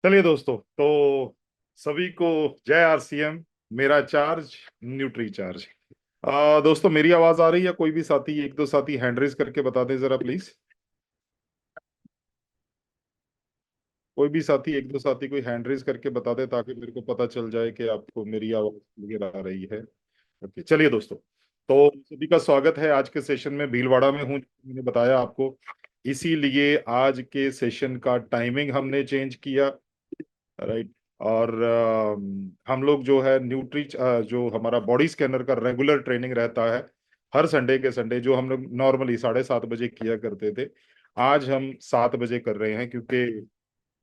चलिए दोस्तों, तो सभी को जय आरसीएम। मेरा चार्ज न्यूट्री चार्ज। दोस्तों, मेरी आवाज आ रही है? कोई भी साथी, एक दो साथी हैंड रेज करके बता दें जरा प्लीज। कोई भी साथी, एक दो साथी कोई हैंड रेज करके बता दे ताकि मेरे को पता चल जाए कि आपको मेरी आवाज क्लियर आ रही है। ओके, चलिए दोस्तों, तो सभी का स्वागत है आज के सेशन में। भीलवाड़ा में हूँ, मैंने बताया आपको, इसीलिए आज के सेशन का टाइमिंग हमने चेंज किया। राइट। और हम लोग जो है न्यूट्री जो हमारा बॉडी स्कैनर का रेगुलर ट्रेनिंग रहता है हर संडे के संडे, जो हम लोग नॉर्मली 7:30 बजे किया करते थे, आज हम 7 बजे कर रहे हैं, क्योंकि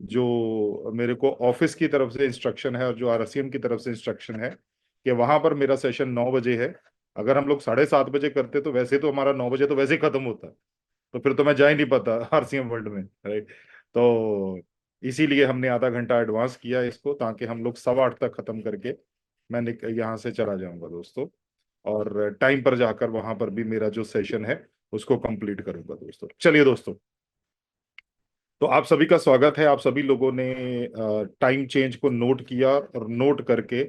जो मेरे को ऑफिस की तरफ से इंस्ट्रक्शन है और जो आरसीएम की तरफ से इंस्ट्रक्शन है कि वहां पर मेरा सेशन 9 बजे है। अगर हम लोग 7:30 बजे करते तो वैसे तो हमारा 9 बजे तो वैसे ही खत्म होता, तो फिर तो मैं जा ही नहीं पाता आरसीएम वर्ल्ड में, राइट। तो इसीलिए हमने आधा घंटा एडवांस किया इसको, ताकि हम लोग 8:15 तक खत्म करके मैं यहाँ से चला जाऊंगा दोस्तों, और टाइम पर जाकर वहां पर भी मेरा जो सेशन है उसको कंप्लीट करूंगा दोस्तों। चलिए दोस्तों, तो आप सभी का स्वागत है। आप सभी लोगों ने टाइम चेंज को नोट किया, और नोट करके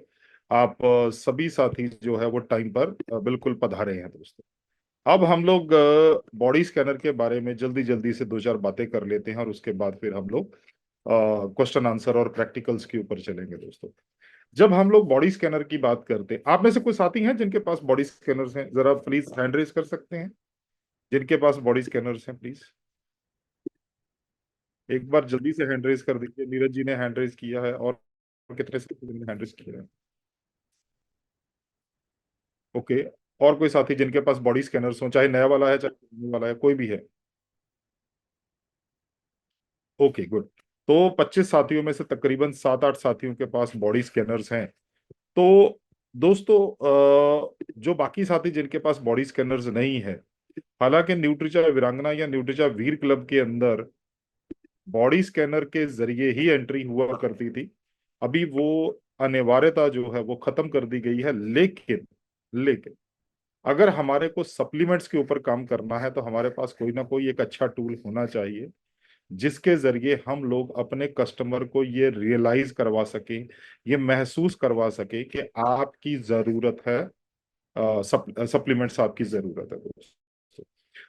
आप सभी साथी जो है वो टाइम पर बिल्कुल पधारे हैं दोस्तों। अब हम लोग बॉडी स्कैनर के बारे में जल्दी जल्दी से दो चार बातें कर लेते हैं, और उसके बाद फिर हम लोग क्वेश्चन आंसर और प्रैक्टिकल्स के ऊपर चलेंगे दोस्तों। जब हम लोग बॉडी स्कैनर की बात करते हैं, आप में से कोई साथी हैं जिनके पास बॉडी स्कैनर्स हैं? जरा प्लीज हैंड रेज कर सकते हैं जिनके पास बॉडी स्कैनर्स हैं, प्लीज। एक बार जल्दी से हैंड रेज कर दीजिए। नीरज जी ने हैंड रेज किया है, और कितने साथी ने हैंड रेज किया है? ओके। और कोई साथी जिनके पास बॉडी स्कैनर्स हो, चाहे नया वाला है चाहे पुराना वाला है, कोई भी है? Okay, good. तो 25 साथियों में से तकरीबन 7-8 साथियों के पास बॉडी स्कैनर्स हैं। तो दोस्तों, जो बाकी साथी जिनके पास बॉडी स्कैनर्स नहीं है, हालांकि न्यूट्रिचा वीरांगना या न्यूट्रिचा वीर क्लब के अंदर बॉडी स्कैनर के जरिए ही एंट्री हुआ करती थी। अभी वो अनिवार्यता जो है वो खत्म कर दी गई है, लेकिन लेकिन अगर हमारे को सप्लीमेंट्स के ऊपर काम करना है तो हमारे पास कोई ना कोई एक अच्छा टूल होना चाहिए, जिसके जरिए हम लोग अपने कस्टमर को ये रियलाइज करवा सकें, ये महसूस करवा सके कि आपकी जरूरत है, सप्लीमेंट्स आपकी जरूरत है दोस्तों।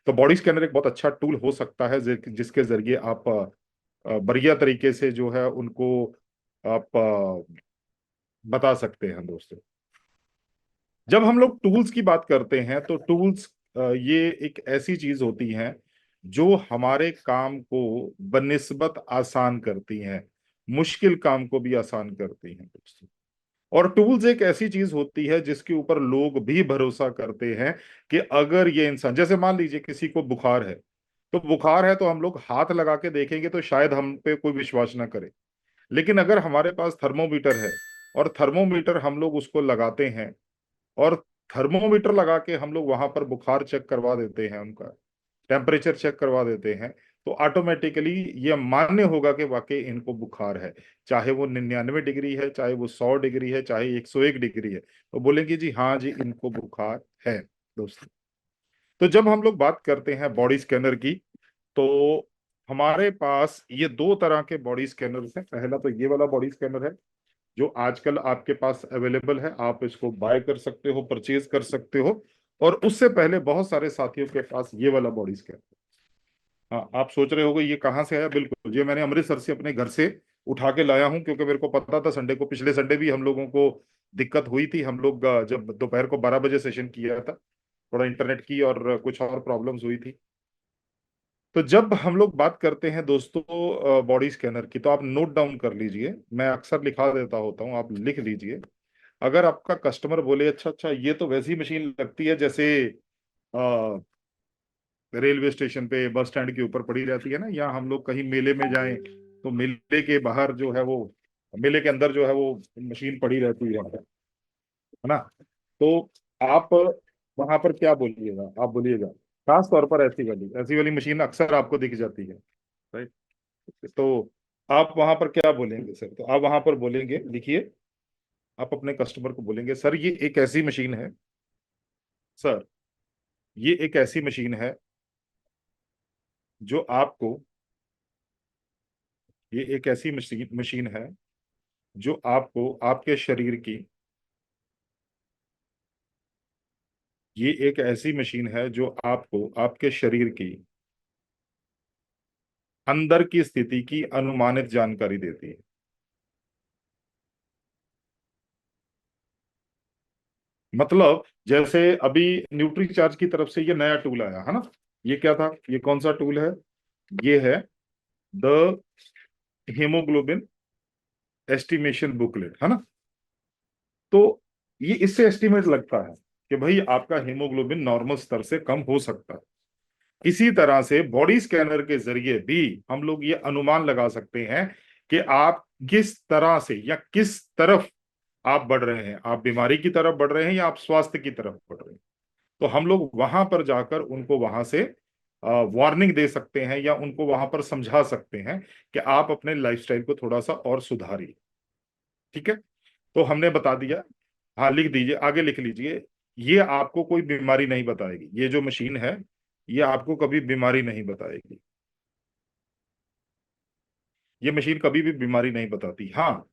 तो बॉडी स्कैनर एक बहुत अच्छा टूल हो सकता है, जिसके जरिए आप बढ़िया तरीके से जो है उनको आप बता सकते हैं दोस्तों। जब हम लोग टूल्स की बात करते हैं तो टूल्स ये एक ऐसी चीज होती हैं जो हमारे काम को बनिस्बत आसान करती हैं, मुश्किल काम को भी आसान करती हैं दोस्तों। और टूल्स एक ऐसी चीज होती है जिसके ऊपर लोग भी भरोसा करते हैं कि अगर ये इंसान, जैसे मान लीजिए किसी को बुखार है, तो बुखार है तो हम लोग हाथ लगा के देखेंगे तो शायद हम पे कोई विश्वास ना करे। लेकिन अगर हमारे पास थर्मोमीटर है, और थर्मोमीटर हम लोग उसको लगाते हैं, और थर्मोमीटर लगा के हम लोग वहां पर बुखार चेक करवा देते हैं, उनका टेम्परेचर चेक करवा देते हैं, तो ऑटोमेटिकली ये मान्य होगा कि वाकई इनको बुखार है। चाहे वो 99 डिग्री है, चाहे वो 100 डिग्री है, चाहे 101 डिग्री है, तो बोलेंगे जी हाँ जी इनको बुखार है दोस्तों। तो जब हम लोग बात करते हैं बॉडी स्कैनर की, तो हमारे पास ये दो तरह के बॉडी स्कैनर्स हैं। पहला तो ये वाला बॉडी स्कैनर है जो आजकल आपके पास अवेलेबल है, आप इसको बाय कर सकते हो, परचेज कर सकते हो। और उससे पहले बहुत सारे साथियों के पास ये वाला बॉडी स्कैनर। हाँ, आप सोच रहे होगे ये कहाँ से आया? बिल्कुल, ये मैंने अमृतसर से अपने घर से उठा के लाया हूँ, क्योंकि मेरे को पता था संडे को, पिछले संडे भी हम लोगों को दिक्कत हुई थी। हम लोग जब दोपहर को 12 बजे सेशन किया था, थोड़ा इंटरनेट की और कुछ और प्रॉब्लम्स हुई थी। तो जब हम लोग बात करते हैं दोस्तों बॉडी स्कैनर की, तो आप नोट डाउन कर लीजिए, मैं अक्सर लिखा देता होता हूँ, आप लिख लीजिए। अगर आपका कस्टमर बोले अच्छा अच्छा ये तो वैसी मशीन लगती है जैसे आ, रेलवे स्टेशन पे बस स्टैंड के ऊपर पड़ी रहती है ना, या हम लोग कहीं मेले में जाएं तो मेले के बाहर जो है वो, मेले के अंदर जो है वो मशीन पड़ी रहती है ना, तो आप वहां पर क्या बोलिएगा? आप बोलिएगा खास तौर पर ऐसी वाली मशीन अक्सर आपको दिख जाती है, राइट। तो आप वहां पर क्या बोलेंगे सर? तो आप वहां पर बोलेंगे, लिखिए, आप अपने कस्टमर को बोलेंगे सर ये एक ऐसी मशीन है, सर ये एक ऐसी मशीन है जो आपको ये एक ऐसी मशीन मशीन है जो आपको आपके शरीर की, ये एक ऐसी मशीन है जो आपको आपके शरीर की अंदर की स्थिति की अनुमानित जानकारी देती है। मतलब जैसे अभी न्यूट्री चार्ज की तरफ से ये नया टूल आया है ना, ये क्या था, ये कौन सा टूल है, ये है द हीमोग्लोबिन एस्टिमेशन बुकलेट, है ना। तो ये इससे एस्टिमेट लगता है कि भाई आपका हीमोग्लोबिन नॉर्मल स्तर से कम हो सकता है। इसी तरह से बॉडी स्कैनर के जरिए भी हम लोग ये अनुमान लगा सकते हैं कि आप किस तरह से या किस तरफ आप बढ़ रहे हैं, आप बीमारी की तरफ बढ़ रहे हैं या आप स्वास्थ्य की तरफ बढ़ रहे हैं। तो हम लोग वहां पर जाकर उनको वहां से वार्निंग दे सकते हैं या उनको वहां पर समझा सकते हैं कि आप अपने लाइफस्टाइल को थोड़ा सा और सुधारिए। ठीक है, तो हमने बता दिया। हाँ लिख दीजिए, आगे लिख लीजिए। ये आपको कोई बीमारी नहीं बताएगी, ये जो मशीन है ये आपको कभी बीमारी नहीं बताएगी। ये मशीन कभी भी बीमारी नहीं बताती। हाँ,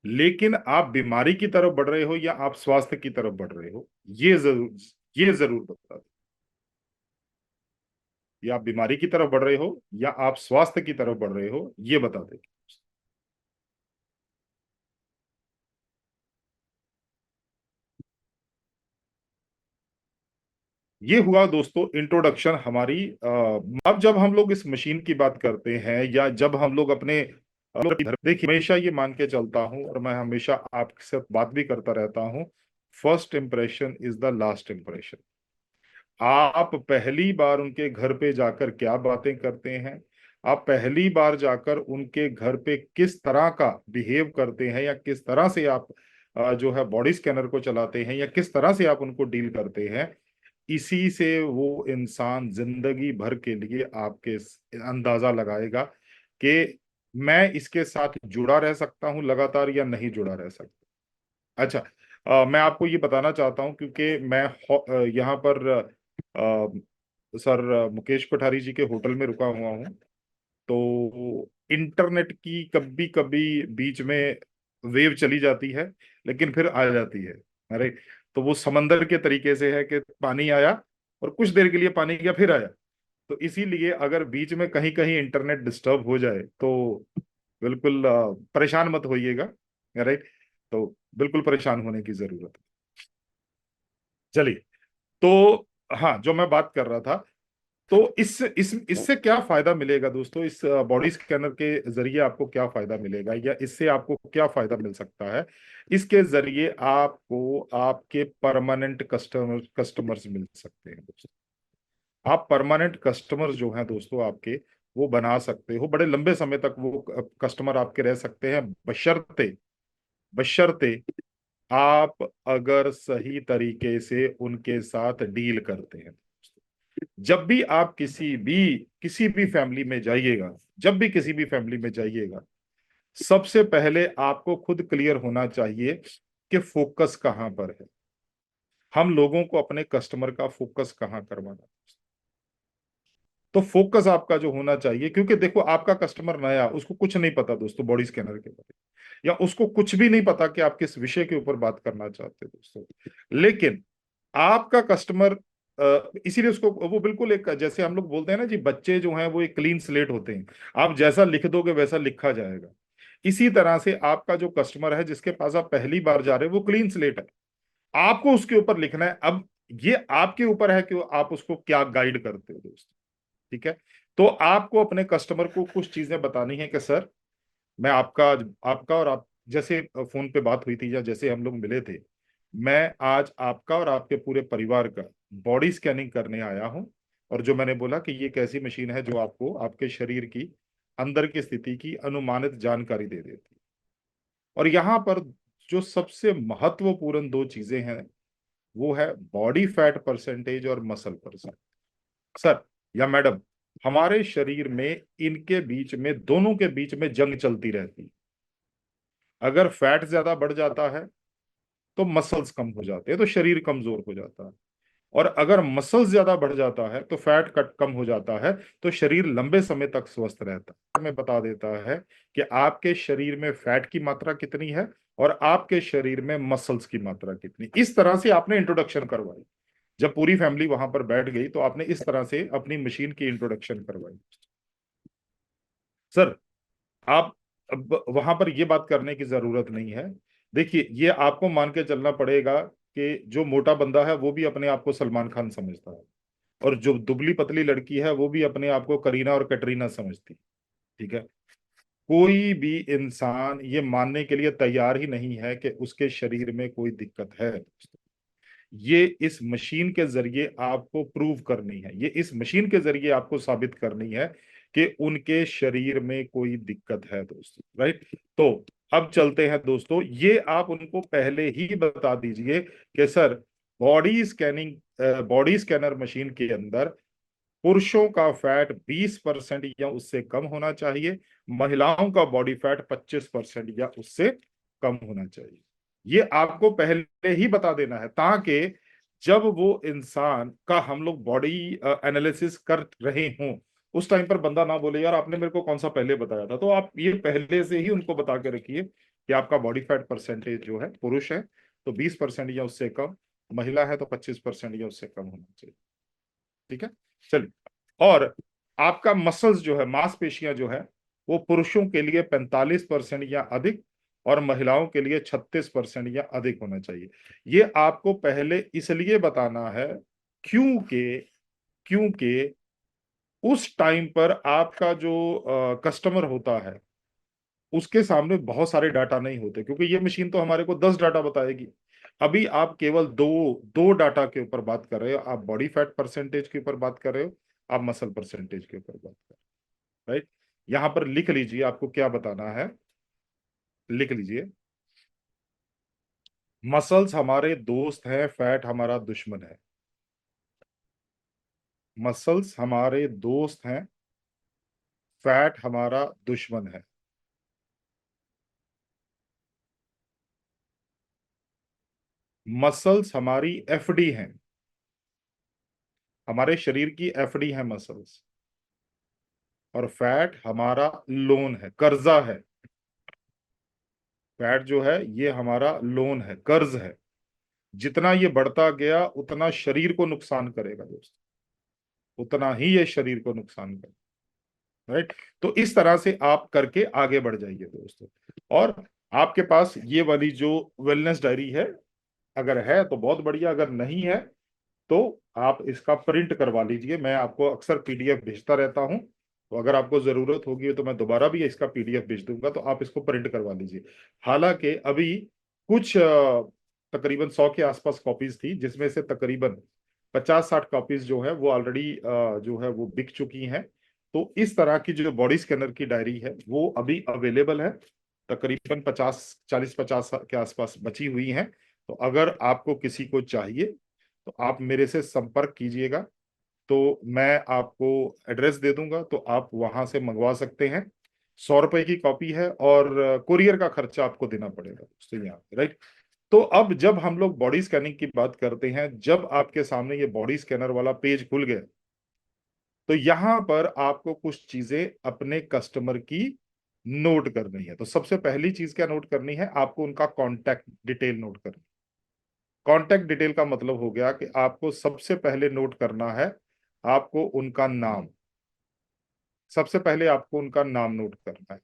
लेकिन आप बीमारी की तरफ बढ़ रहे हो या आप स्वास्थ्य की तरफ बढ़ रहे हो, ये जरूर बता दें। या आप बीमारी की तरफ बढ़ रहे हो या आप स्वास्थ्य की तरफ बढ़ रहे हो, ये बता दें। ये हुआ दोस्तों इंट्रोडक्शन हमारी। अब जब हम लोग इस मशीन की बात करते हैं या जब हम लोग अपने देखिए, हमेशा ये मान के चलता हूं और मैं हमेशा आपके साथ बात भी करता रहता हूं, first impression is the last impression. आप पहली बार उनके घर पे जाकर क्या बातें करते हैं, आप पहली बार जाकर उनके घर पे किस तरह का बिहेव करते हैं या किस तरह से आप जो है बॉडी स्कैनर को चलाते हैं या किस तरह से आप उनको डील करते हैं, इसी से वो इंसान जिंदगी भर के लिए आपके अंदाजा लगाएगा कि मैं इसके साथ जुड़ा रह सकता हूं लगातार या नहीं जुड़ा रह सकता। अच्छा, मैं आपको ये बताना चाहता हूं क्योंकि मैं यहाँ पर सर मुकेश कोठारी जी के होटल में रुका हुआ हूँ। तो इंटरनेट की कभी कभी बीच में वेव चली जाती है लेकिन फिर आ जाती है। अरे, तो वो समंदर के तरीके से है कि पानी आया और कुछ देर के लिए पानी गया फिर आया। तो इसीलिए अगर बीच में कहीं कहीं इंटरनेट डिस्टर्ब हो जाए तो बिल्कुल परेशान मत होइएगा। राइट, तो बिल्कुल परेशान होने की जरूरत है। चलिए, तो हाँ, जो मैं बात कर रहा था, तो इससे क्या फायदा मिलेगा दोस्तों, इस बॉडी स्कैनर के जरिए आपको क्या फायदा मिलेगा या इससे आपको क्या फायदा मिल सकता है। इसके जरिए आपको आपके परमानेंट कस्टमर्स मिल सकते हैं दोस्तों। आप परमानेंट कस्टमर जो हैं दोस्तों आपके, वो बना सकते हो, बड़े लंबे समय तक वो कस्टमर आपके रह सकते हैं, बशर्ते बशर्ते आप अगर सही तरीके से उनके साथ डील करते हैं। जब भी आप किसी भी फैमिली में जाइएगा, जब भी किसी भी फैमिली में जाइएगा, सबसे पहले आपको खुद क्लियर होना चाहिए कि फोकस कहां पर है। हम लोगों को अपने कस्टमर का फोकस कहां करवाना है। तो फोकस आपका जो होना चाहिए, क्योंकि देखो आपका कस्टमर नया, उसको कुछ नहीं पता दोस्तों बॉडी स्कैनर के बारे में, या उसको कुछ भी नहीं पता कि आप किस विषय के ऊपर बात करना चाहते हैं दोस्तों। लेकिन आपका कस्टमर, इसीलिए उसको वो बिल्कुल एक, जैसे हम लोग बोलते हैं ना जी, बच्चे जो हैं वो एक क्लीन स्लेट होते हैं, आप जैसा लिख दोगे वैसा लिखा जाएगा। इसी तरह से आपका जो कस्टमर है जिसके पास आप पहली बार जा रहे हो वो क्लीन स्लेट है, आपको उसके ऊपर लिखना है। अब ये आपके ऊपर है कि आप उसको क्या गाइड करते हो दोस्तों। ठीक है, तो आपको अपने कस्टमर को कुछ चीजें बतानी है कि सर, मैं आपका आपका और आप जैसे फोन पे बात हुई थी या जैसे हम लोग मिले थे, मैं आज आपका और आपके पूरे परिवार का बॉडी स्कैनिंग करने आया हूं। और जो मैंने बोला कि ये एक ऐसी मशीन है जो आपको आपके शरीर की अंदर की स्थिति की अनुमानित जानकारी दे देती है। और यहाँ पर जो सबसे महत्वपूर्ण दो चीजें हैं वो है बॉडी फैट परसेंटेज और मसल परसेंट। सर या मैडम, हमारे शरीर में इनके बीच में, दोनों के बीच में जंग चलती रहती है। अगर फैट ज्यादा बढ़ जाता है तो मसल्स कम हो जाते हैं, तो शरीर कमजोर हो जाता है। और अगर मसल्स ज्यादा बढ़ जाता है तो फैट कट कम हो जाता है, तो शरीर लंबे समय तक स्वस्थ रहता है। हमें बता देता है कि आपके शरीर में फैट की मात्रा कितनी है और आपके शरीर में मसल्स की मात्रा कितनी। इस तरह से आपने इंट्रोडक्शन करवाई। जब पूरी फैमिली वहां पर बैठ गई तो आपने इस तरह से अपनी मशीन की इंट्रोडक्शन करवाई। सर, आप अब वहां पर ये बात करने की जरूरत नहीं है। देखिए, ये आपको मान के चलना पड़ेगा कि जो मोटा बंदा है वो भी अपने आप को सलमान खान समझता है, और जो दुबली पतली लड़की है वो भी अपने आप को करीना और कैटरीना समझती है। ठीक है। कोई भी इंसान ये मानने के लिए तैयार ही नहीं है कि उसके शरीर में कोई दिक्कत है। ये इस मशीन के जरिए आपको प्रूव करनी है, ये इस मशीन के जरिए आपको साबित करनी है कि उनके शरीर में कोई दिक्कत है दोस्तों। राइट। तो अब चलते हैं दोस्तों, ये आप उनको पहले ही बता दीजिए कि सर, बॉडी स्कैनर मशीन के अंदर पुरुषों का फैट 20% या उससे कम होना चाहिए, महिलाओं का बॉडी फैट 25% या उससे कम होना चाहिए। ये आपको पहले ही बता देना है, ताकि जब वो इंसान का हम लोग बॉडी एनालिसिस कर रहे हों, उस टाइम पर बंदा ना बोले यार आपने मेरे को कौन सा पहले बताया था। तो आप ये पहले से ही उनको बता के रखिए कि आपका बॉडी फैट परसेंटेज जो है, पुरुष है तो 20% या उससे कम, महिला है तो 25% या उससे कम होना चाहिए। ठीक है। चलिए, और आपका मसल्स जो है, मांसपेशियां जो है, वो पुरुषों के लिए 45% या अधिक और महिलाओं के लिए 36% या अधिक होना चाहिए। ये आपको पहले इसलिए बताना है क्योंकि क्योंकि उस टाइम पर आपका जो कस्टमर होता है उसके सामने बहुत सारे डाटा नहीं होते, क्योंकि ये मशीन तो हमारे को 10 डाटा बताएगी। अभी आप केवल दो दो डाटा के ऊपर बात कर रहे हो, आप बॉडी फैट परसेंटेज के ऊपर बात कर रहे हो, आप मसल परसेंटेज के ऊपर बात कर रहे हो। राइट। यहां पर लिख लीजिए आपको क्या बताना है, लिख लीजिए। मसल्स हमारे दोस्त हैं, फैट हमारा दुश्मन है। मसल्स हमारे दोस्त हैं, फैट हमारा दुश्मन है। मसल्स हमारी एफडी हैं, हमारे शरीर की एफडी है मसल्स। और फैट हमारा लोन है, कर्जा है। फैट जो है ये हमारा लोन है, कर्ज है। जितना ये बढ़ता गया उतना शरीर को नुकसान करेगा दोस्तों, उतना ही ये शरीर को नुकसान करेगा। राइट। तो इस तरह से आप करके आगे बढ़ जाइए दोस्तों। और आपके पास ये वाली जो वेलनेस डायरी है, अगर है तो बहुत बढ़िया, अगर नहीं है तो आप इसका प्रिंट करवा लीजिए। मैं आपको अक्सर पीडीएफ भेजता रहता हूं, तो अगर आपको जरूरत होगी तो मैं दोबारा भी इसका पीडीएफ भेज दूंगा, तो आप इसको प्रिंट करवा लीजिए। हालांकि अभी कुछ तकरीबन 100 के आसपास कॉपीज थी, जिसमें से तकरीबन 50-60 कॉपीज जो है वो ऑलरेडी जो है वो बिक चुकी हैं। तो इस तरह की जो बॉडी स्कैनर की डायरी है वो अभी अवेलेबल है, तकरीबन 40 50 के आसपास बची हुई हैं। तो अगर आपको किसी को चाहिए तो आप मेरे से संपर्क कीजिएगा, तो मैं आपको एड्रेस दे दूंगा, तो आप वहां से मंगवा सकते हैं। 100 रुपए की कॉपी है और कुरियर का खर्चा आपको देना पड़ेगा दोस्तों यहाँ पे। राइट। तो अब जब हम लोग बॉडी स्कैनिंग की बात करते हैं, जब आपके सामने ये बॉडी स्कैनर वाला पेज खुल गया, तो यहां पर आपको कुछ चीजें अपने कस्टमर की नोट करनी है। तो सबसे पहली चीज क्या नोट करनी है, आपको उनका कॉन्टैक्ट डिटेल नोट करनी। कॉन्टैक्ट डिटेल का मतलब हो गया कि आपको सबसे पहले नोट करना है, आपको उनका नाम, सबसे पहले आपको उनका नाम नोट करना है।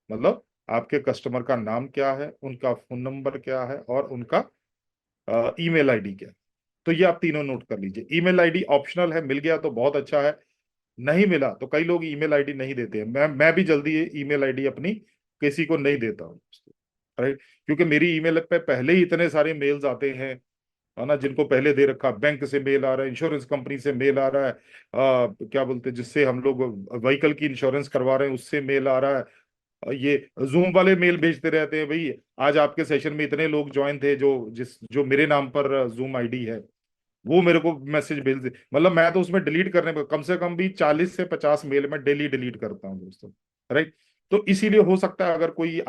मतलब आपके कस्टमर का नाम क्या है, उनका फोन नंबर क्या है और उनका ईमेल आईडी क्या है। तो ये आप तीनों नोट कर लीजिए। ईमेल आईडी ऑप्शनल है, मिल गया तो बहुत अच्छा है, नहीं मिला तो कई लोग ईमेल आईडी नहीं देते हैं। मैं भी जल्दी ईमेल आईडी अपनी किसी को नहीं देता हूँ, राइट। क्योंकि मेरी ईमेल पे पहले ही इतने सारे मेल्स आते हैं, है ना, जिनको पहले दे रखा, बैंक से मेल आ रहा है, इंश्योरेंस कंपनी से मेल आ रहा है, क्या बोलते हैं जिससे हम लोग व्हीकल की इंश्योरेंस करवा रहे हैं उससे मेल आ रहा है। ये जूम वाले मेल भेजते रहते हैं, भाई आज आपके सेशन में इतने लोग ज्वाइन थे, जो मेरे नाम पर जूम आईडी है, वो मेरे को मैसेज भेज दे। मतलब मैं तो उसमें डिलीट करने पर कम से कम भी 40 से 50 मेल में डेली डिलीट करता हूँ दोस्तों। राइट। तो इसीलिए हो सकता है अगर कोई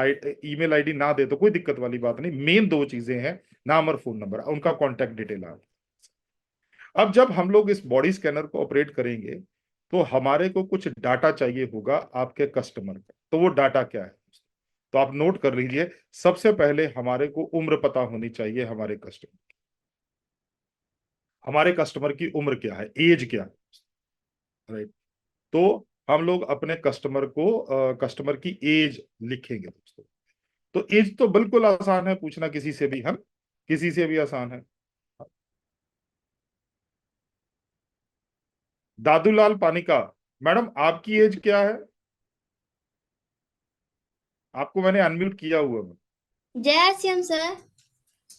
ईमेल आईडी ना दे तो कोई दिक्कत वाली बात नहीं, मेन दो चीजें हैं, नाम और फोन नंबर, उनका कॉन्टैक्ट डिटेल आप। अब जब हम लोग इस बॉडी स्कैनर को ऑपरेट करेंगे तो हमारे को कुछ डाटा चाहिए होगा आपके कस्टमर का। तो वो डाटा क्या है? तो आप नोट कर लीजिए। सबसे पहले हमारे को उम्र पता होनी चाहिए हमारे कस्टमर की उम्र क्या है, एज क्या है, राइट। तो हम लोग अपने कस्टमर की एज लिखेंगे दोस्तों। तो एज तो बिल्कुल आसान है पूछना, किसी से भी, हम किसी से भी आसान है। दादूलाल पानिका। मैडम आपकी एज क्या है? आपको मैंने अनम्यूट किया हुआ है। जय श्याम सर।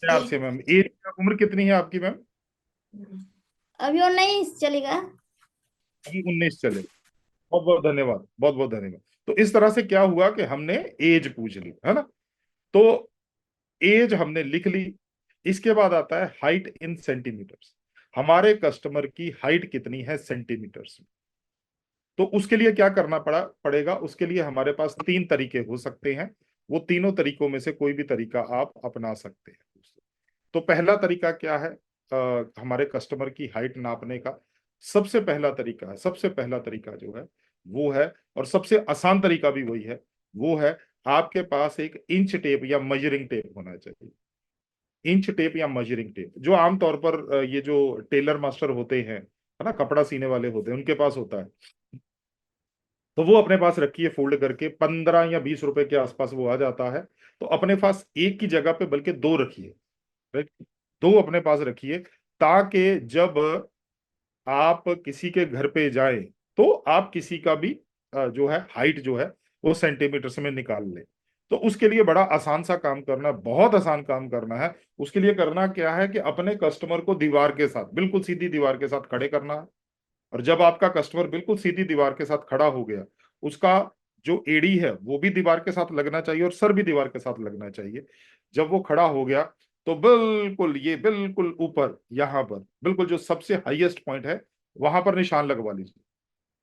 प्यार से मैम, एज उम्र कितनी है आपकी मैम? अभी और नहीं चलेगा। अभी 19 चले। बहुत बहुत धन्यवाद, बहुत बहुत धन्यवाद। तो इस तरह से क्या हुआ कि हमने एज पूछ ली, है ना। तो एज हमने लिख ली। इसके बाद आता है हाइट इन सेंटीमीटर्स। हमारे कस्टमर की हाइट कितनी है सेंटीमीटर्स में? तो उसके लिए क्या करना पड़ेगा, उसके लिए हमारे पास तीन तरीके हो सकते हैं। वो तीनों तरीकों में से कोई भी तरीका आप अपना सकते हैं। तो पहला तरीका क्या है? हमारे कस्टमर की हाइट नापने का सबसे पहला तरीका जो है वो है, और सबसे आसान तरीका भी वही है, वो है आपके पास एक इंच टेप या मेजरिंग टेप होना चाहिए। इंच टेप या मेजरिंग टेप जो आमतौर पर ये जो टेलर मास्टर होते हैं, है ना, कपड़ा सीने वाले होते हैं, उनके पास होता है। तो वो अपने पास रखिए, फोल्ड करके 15 या 20 रुपए के आसपास वो आ जाता है। तो अपने पास एक की जगह पे बल्कि दो रखिए, राइट। दो अपने पास रखिए, ताकि जब आप किसी के घर पे जाएं तो आप किसी का भी जो है हाइट जो है वो सेंटीमीटर में निकाल ले। तो उसके लिए बड़ा आसान सा काम करना है, बहुत आसान काम करना है। उसके लिए करना क्या है कि अपने कस्टमर को दीवार के साथ, बिल्कुल सीधी दीवार के साथ खड़े करना है। और जब आपका कस्टमर बिल्कुल सीधी दीवार के साथ खड़ा हो गया, उसका जो एड़ी है वो भी दीवार के साथ लगना चाहिए और सर भी दीवार के साथ लगना चाहिए। जब वो खड़ा हो गया तो बिल्कुल ऊपर, यहां पर बिल्कुल जो सबसे हाईएस्ट पॉइंट है वहां पर निशान लगवा लीजिए,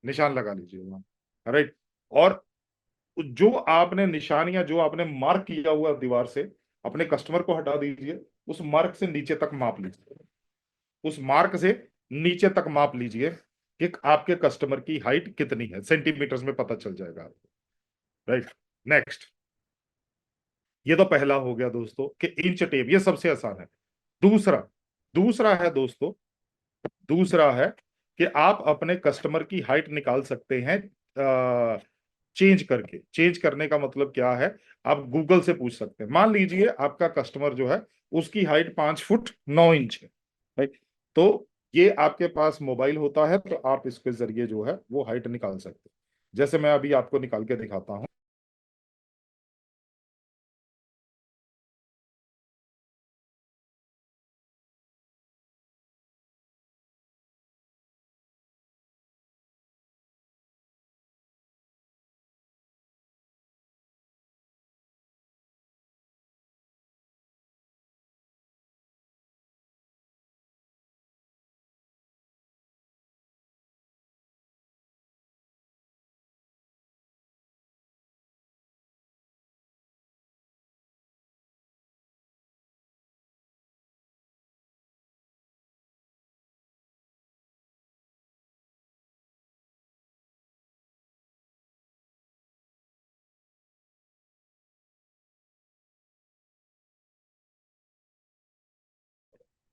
निशान लगा लीजिए वहां, राइट। और जो आपने निशान या जो आपने मार्क किया हुआ दीवार से, अपने कस्टमर को हटा दीजिए। उस मार्क से नीचे तक माप लीजिए, उस मार्क से नीचे तक माप लीजिए कि आपके कस्टमर की हाइट कितनी है, सेंटीमीटर्स में पता चल जाएगा आपको, राइट। नेक्स्ट, ये तो पहला हो गया दोस्तों कि इंच टेप, ये सबसे आसान है। दूसरा दूसरा है दोस्तों, दूसरा है कि आप अपने कस्टमर की हाइट निकाल सकते हैं चेंज करने का मतलब क्या है? आप गूगल से पूछ सकते हैं। मान लीजिए आपका कस्टमर जो है उसकी हाइट 5 फुट 9 इंच है, राइट। तो ये आपके पास मोबाइल होता है तो आप इसके जरिए जो है वो हाइट निकाल सकते हैं। जैसे मैं अभी आपको निकाल के दिखाता हूं।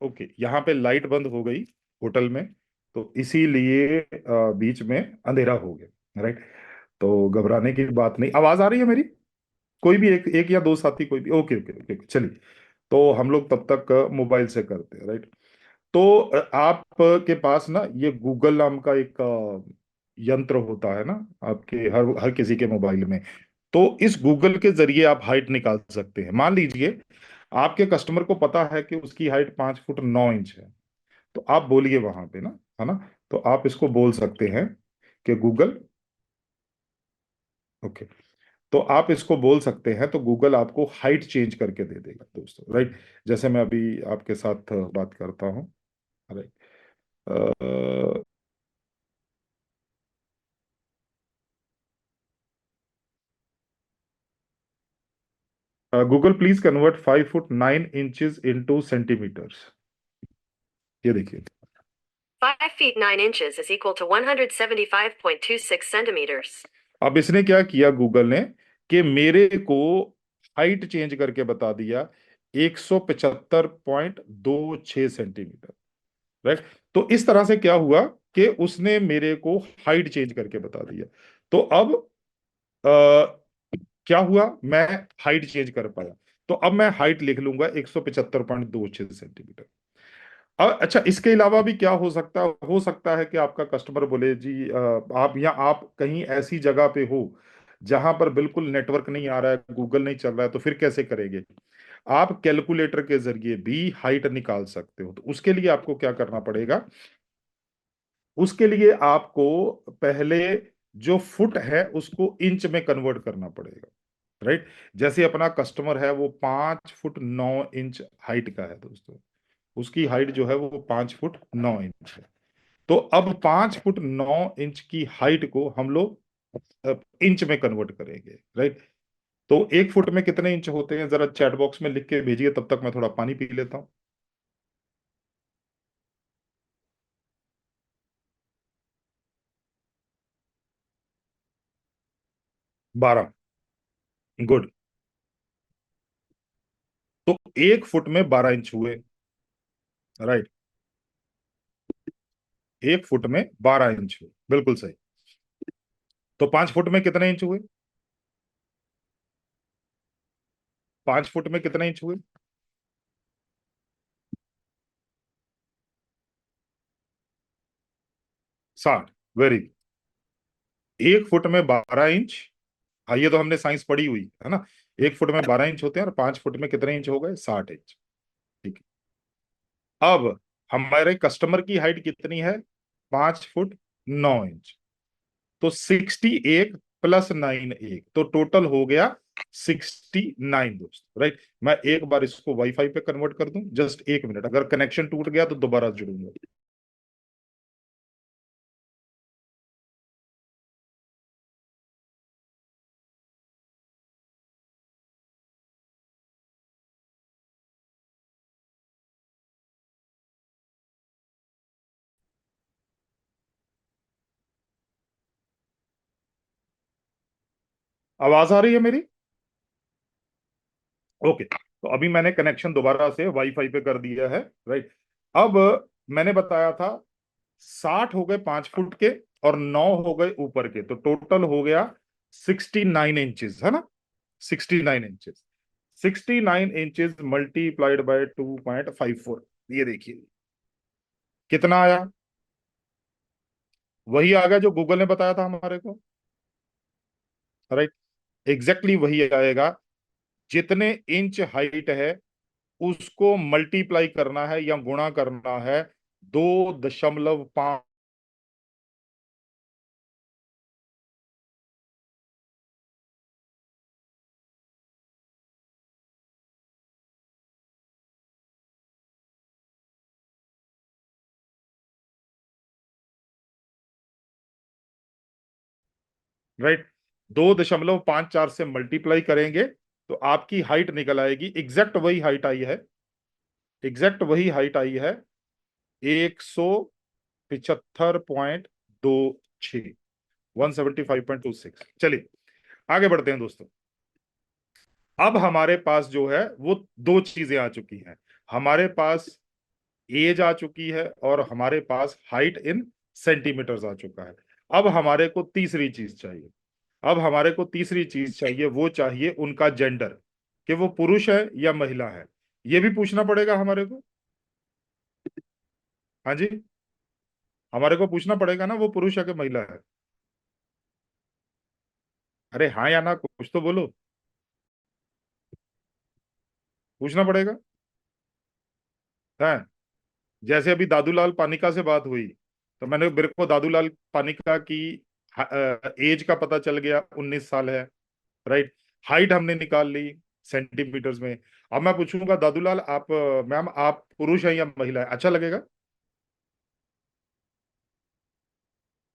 ओके, यहाँ पे लाइट बंद हो गई होटल में, तो इसीलिए बीच में अंधेरा हो गया, राइट। तो घबराने की बात नहीं। आवाज आ रही है मेरी? कोई भी एक एक या दो साथी, कोई भी, ओके ओके ओके, चलिए। तो हम लोग तब तक मोबाइल से करते हैं, राइट। तो आपके पास ना ये गूगल नाम का एक यंत्र होता है ना, आपके हर हर किसी के मोबाइल में। तो इस गूगल के जरिए आप हाइट निकाल सकते हैं। मान लीजिए आपके कस्टमर को पता है कि उसकी हाइट 5 फुट 9 इंच है। तो आप बोलिए वहां पे ना, है ना। तो आप इसको बोल सकते हैं कि गूगल, ओके। तो आप इसको बोल सकते हैं तो गूगल आपको हाइट चेंज करके दे देगा दोस्तों, राइट। जैसे मैं अभी आपके साथ बात करता हूँ, right. Google please convert 5 foot 9 inches into centimetres. ये देखिए, 5 feet 9 inches is equal to 175.26 centimeters. अब इसने क्या किया गूगल ने कि मेरे को हाइट चेंज करके बता दिया 175.26 सेंटीमीटर। राइट। तो इस तरह से क्या हुआ कि उसने मेरे को हाइट चेंज करके बता दिया। तो अब क्या हुआ, मैं हाइट चेंज कर पाया। तो अब मैं हाइट लिख लूंगा 175.26 सेंटीमीटर। अच्छा, इसके अलावा भी क्या हो सकता है कि आपका कस्टमर बोले जी आप या आप कहीं ऐसी जगह पे हो जहां पर बिल्कुल नेटवर्क नहीं आ रहा है, गूगल नहीं चल रहा है, तो फिर कैसे करेंगे? आप कैलकुलेटर के जरिए भी हाइट निकाल सकते हो। तो उसके लिए आपको क्या करना पड़ेगा? उसके लिए आपको पहले जो फुट है उसको इंच में कन्वर्ट करना पड़ेगा। राइट। जैसे अपना कस्टमर है वो 5 फुट 9 इंच हाइट का है दोस्तों, उसकी हाइट जो है वो 5 फुट 9 इंच है। तो अब 5 फुट 9 इंच की हाइट को हम लोग इंच में कन्वर्ट करेंगे। राइट। तो 1 फुट में कितने इंच होते हैं जरा चैट बॉक्स में लिख के भेजिए, तब तक मैं थोड़ा पानी पी लेता हूं। 12। गुड। तो 1 फुट में 12 इंच हुए। राइट। 1 फुट में 12 इंच हुए, बिल्कुल सही। तो 5 फुट में कितने इंच हुए? 5 फुट में कितने इंच हुए? 60। वेरी। 1 फुट में 12 इंच। हाँ, ये तो हमने साइंस पढ़ी हुई है ना। 1 फुट में 12 इंच होते हैं और 5 फुट में कितने इंच हो गए? 60 इंच। ठीक है। अब हमारे कस्टमर की हाइट कितनी है? 5 फुट 9 इंच। तो 61 प्लस 9 एक, तो टोटल हो गया 69 दोस्त। राइट। मैं एक बार इसको वाईफाई पे कन्वर्ट कर दूं, जस्ट 1 मिनट, अगर कनेक्शन टूट गया तो दोबारा जुड़ूंगा। आवाज आ रही है मेरी? ओके, तो अभी मैंने कनेक्शन दोबारा से वाईफाई पे कर दिया है। राइट। अब मैंने बताया था 60 हो गए 5 फुट के और 9 हो गए ऊपर के, तो टोटल हो गया 69 इंचेस, है ना? 69 इंचेस। 69 इंचेस मल्टीप्लाइड बाय 2.54, ये देखिए कितना आया। वही आ गया जो गूगल ने बताया था हमारे को। राइट। एग्जैक्टली वही आएगा। जितने इंच हाइट है उसको मल्टीप्लाई करना है या गुणा करना है 2.5। राइट। 2.54 से मल्टीप्लाई करेंगे तो आपकी हाइट निकल आएगी। एग्जैक्ट वही हाइट आई है। एग्जैक्ट वही हाइट आई है 175.26, 175.26। चलिए आगे बढ़ते हैं दोस्तों। अब हमारे पास जो है वो दो चीजें आ चुकी हैं। हमारे पास एज आ चुकी है और हमारे पास हाइट इन सेंटीमीटर्स आ चुका है। अब हमारे को तीसरी चीज चाहिए। अब हमारे को तीसरी चीज चाहिए, वो चाहिए उनका जेंडर, कि वो पुरुष है या महिला है। ये भी पूछना पड़ेगा हमारे को। हाँ जी, हमारे को पूछना पड़ेगा ना वो पुरुष है कि महिला है। अरे हाँ या ना, कुछ तो बोलो। पूछना पड़ेगा। है। जैसे अभी दादूलाल पानिका से बात हुई, तो मेरे को दादूलाल पानिका की एज का पता चल गया, 19 साल है। राइट। हाइट हमने निकाल ली सेंटीमीटर्स में। अब मैं पूछूंगा दादूलाल आप मैम आप पुरुष है या महिला है, अच्छा लगेगा?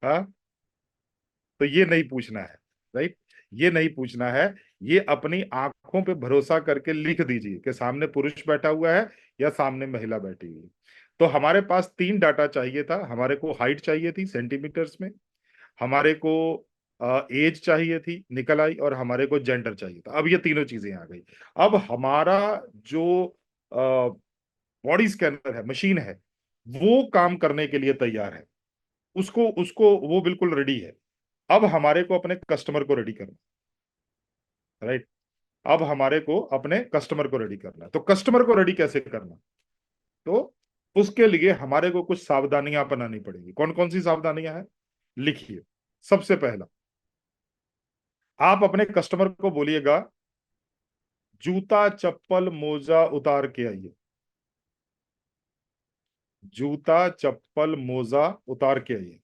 हाँ। तो ये नहीं पूछना है। राइट। ये नहीं पूछना है। ये अपनी आंखों पे भरोसा करके लिख दीजिए कि सामने पुरुष बैठा हुआ है या सामने महिला बैठी हुई है। तो हमारे पास 3 डाटा चाहिए था। हमारे को हाइट चाहिए थी सेंटीमीटर्स में, हमारे को एज चाहिए थी, निकल आई, और हमारे को जेंडर चाहिए था। अब ये तीनों चीजें आ गई। अब हमारा जो बॉडी स्कैनर है, मशीन है, वो काम करने के लिए तैयार है। उसको उसको वो बिल्कुल रेडी है। अब हमारे को अपने कस्टमर को रेडी करना, राइट। अब हमारे को अपने कस्टमर को रेडी करना है। तो कस्टमर को रेडी कैसे करना? तो उसके लिए हमारे को कुछ सावधानियां अपनानी पड़ेगी। कौन कौन सी सावधानियां हैं, लिखिए। सबसे पहला, आप अपने कस्टमर को बोलिएगा, जूता चप्पल मोजा उतार के आइए। जूता चप्पल मोजा उतार के आइए।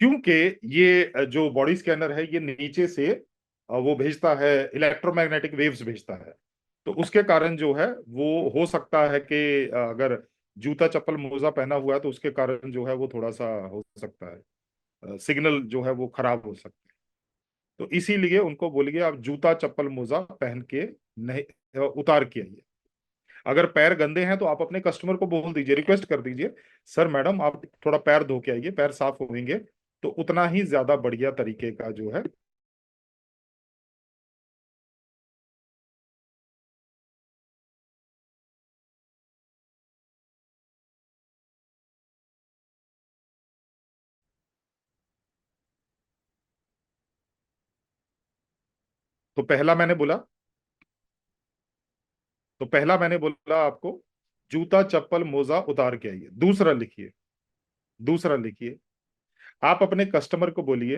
क्योंकि ये जो बॉडी स्कैनर है, ये नीचे से वो भेजता है, इलेक्ट्रोमैग्नेटिक वेव्स भेजता है। तो उसके कारण जो है वो हो सकता है कि अगर जूता चप्पल मोजा पहना हुआ है तो उसके कारण जो है वो थोड़ा सा हो सकता है, सिग्नल जो है वो खराब हो सकता है। तो इसीलिए उनको बोलिए आप जूता चप्पल मोजा पहन के नहीं, उतार के आइए। अगर पैर गंदे हैं तो आप अपने कस्टमर को बोल दीजिए, रिक्वेस्ट कर दीजिए, सर मैडम आप थोड़ा पैर धो के आइए, पैर साफ होंगे तो उतना ही ज्यादा बढ़िया तरीके का जो है। तो पहला मैंने बोला आपको, जूता चप्पल मोजा उतार के आइए। दूसरा लिखिए, आप अपने कस्टमर को बोलिए,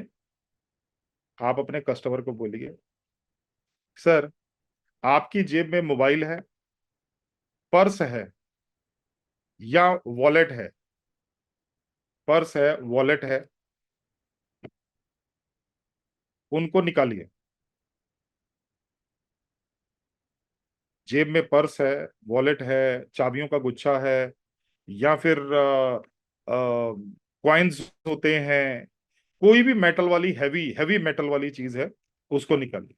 आप अपने कस्टमर को बोलिए, सर आपकी जेब में मोबाइल है, पर्स है या वॉलेट है? पर्स है, वॉलेट है, उनको निकालिए। जेब में पर्स है, वॉलेट है, चाबियों का गुच्छा है, या फिर कॉइन्स होते हैं, कोई भी मेटल वाली, हैवी हैवी मेटल वाली चीज है, उसको निकालिए।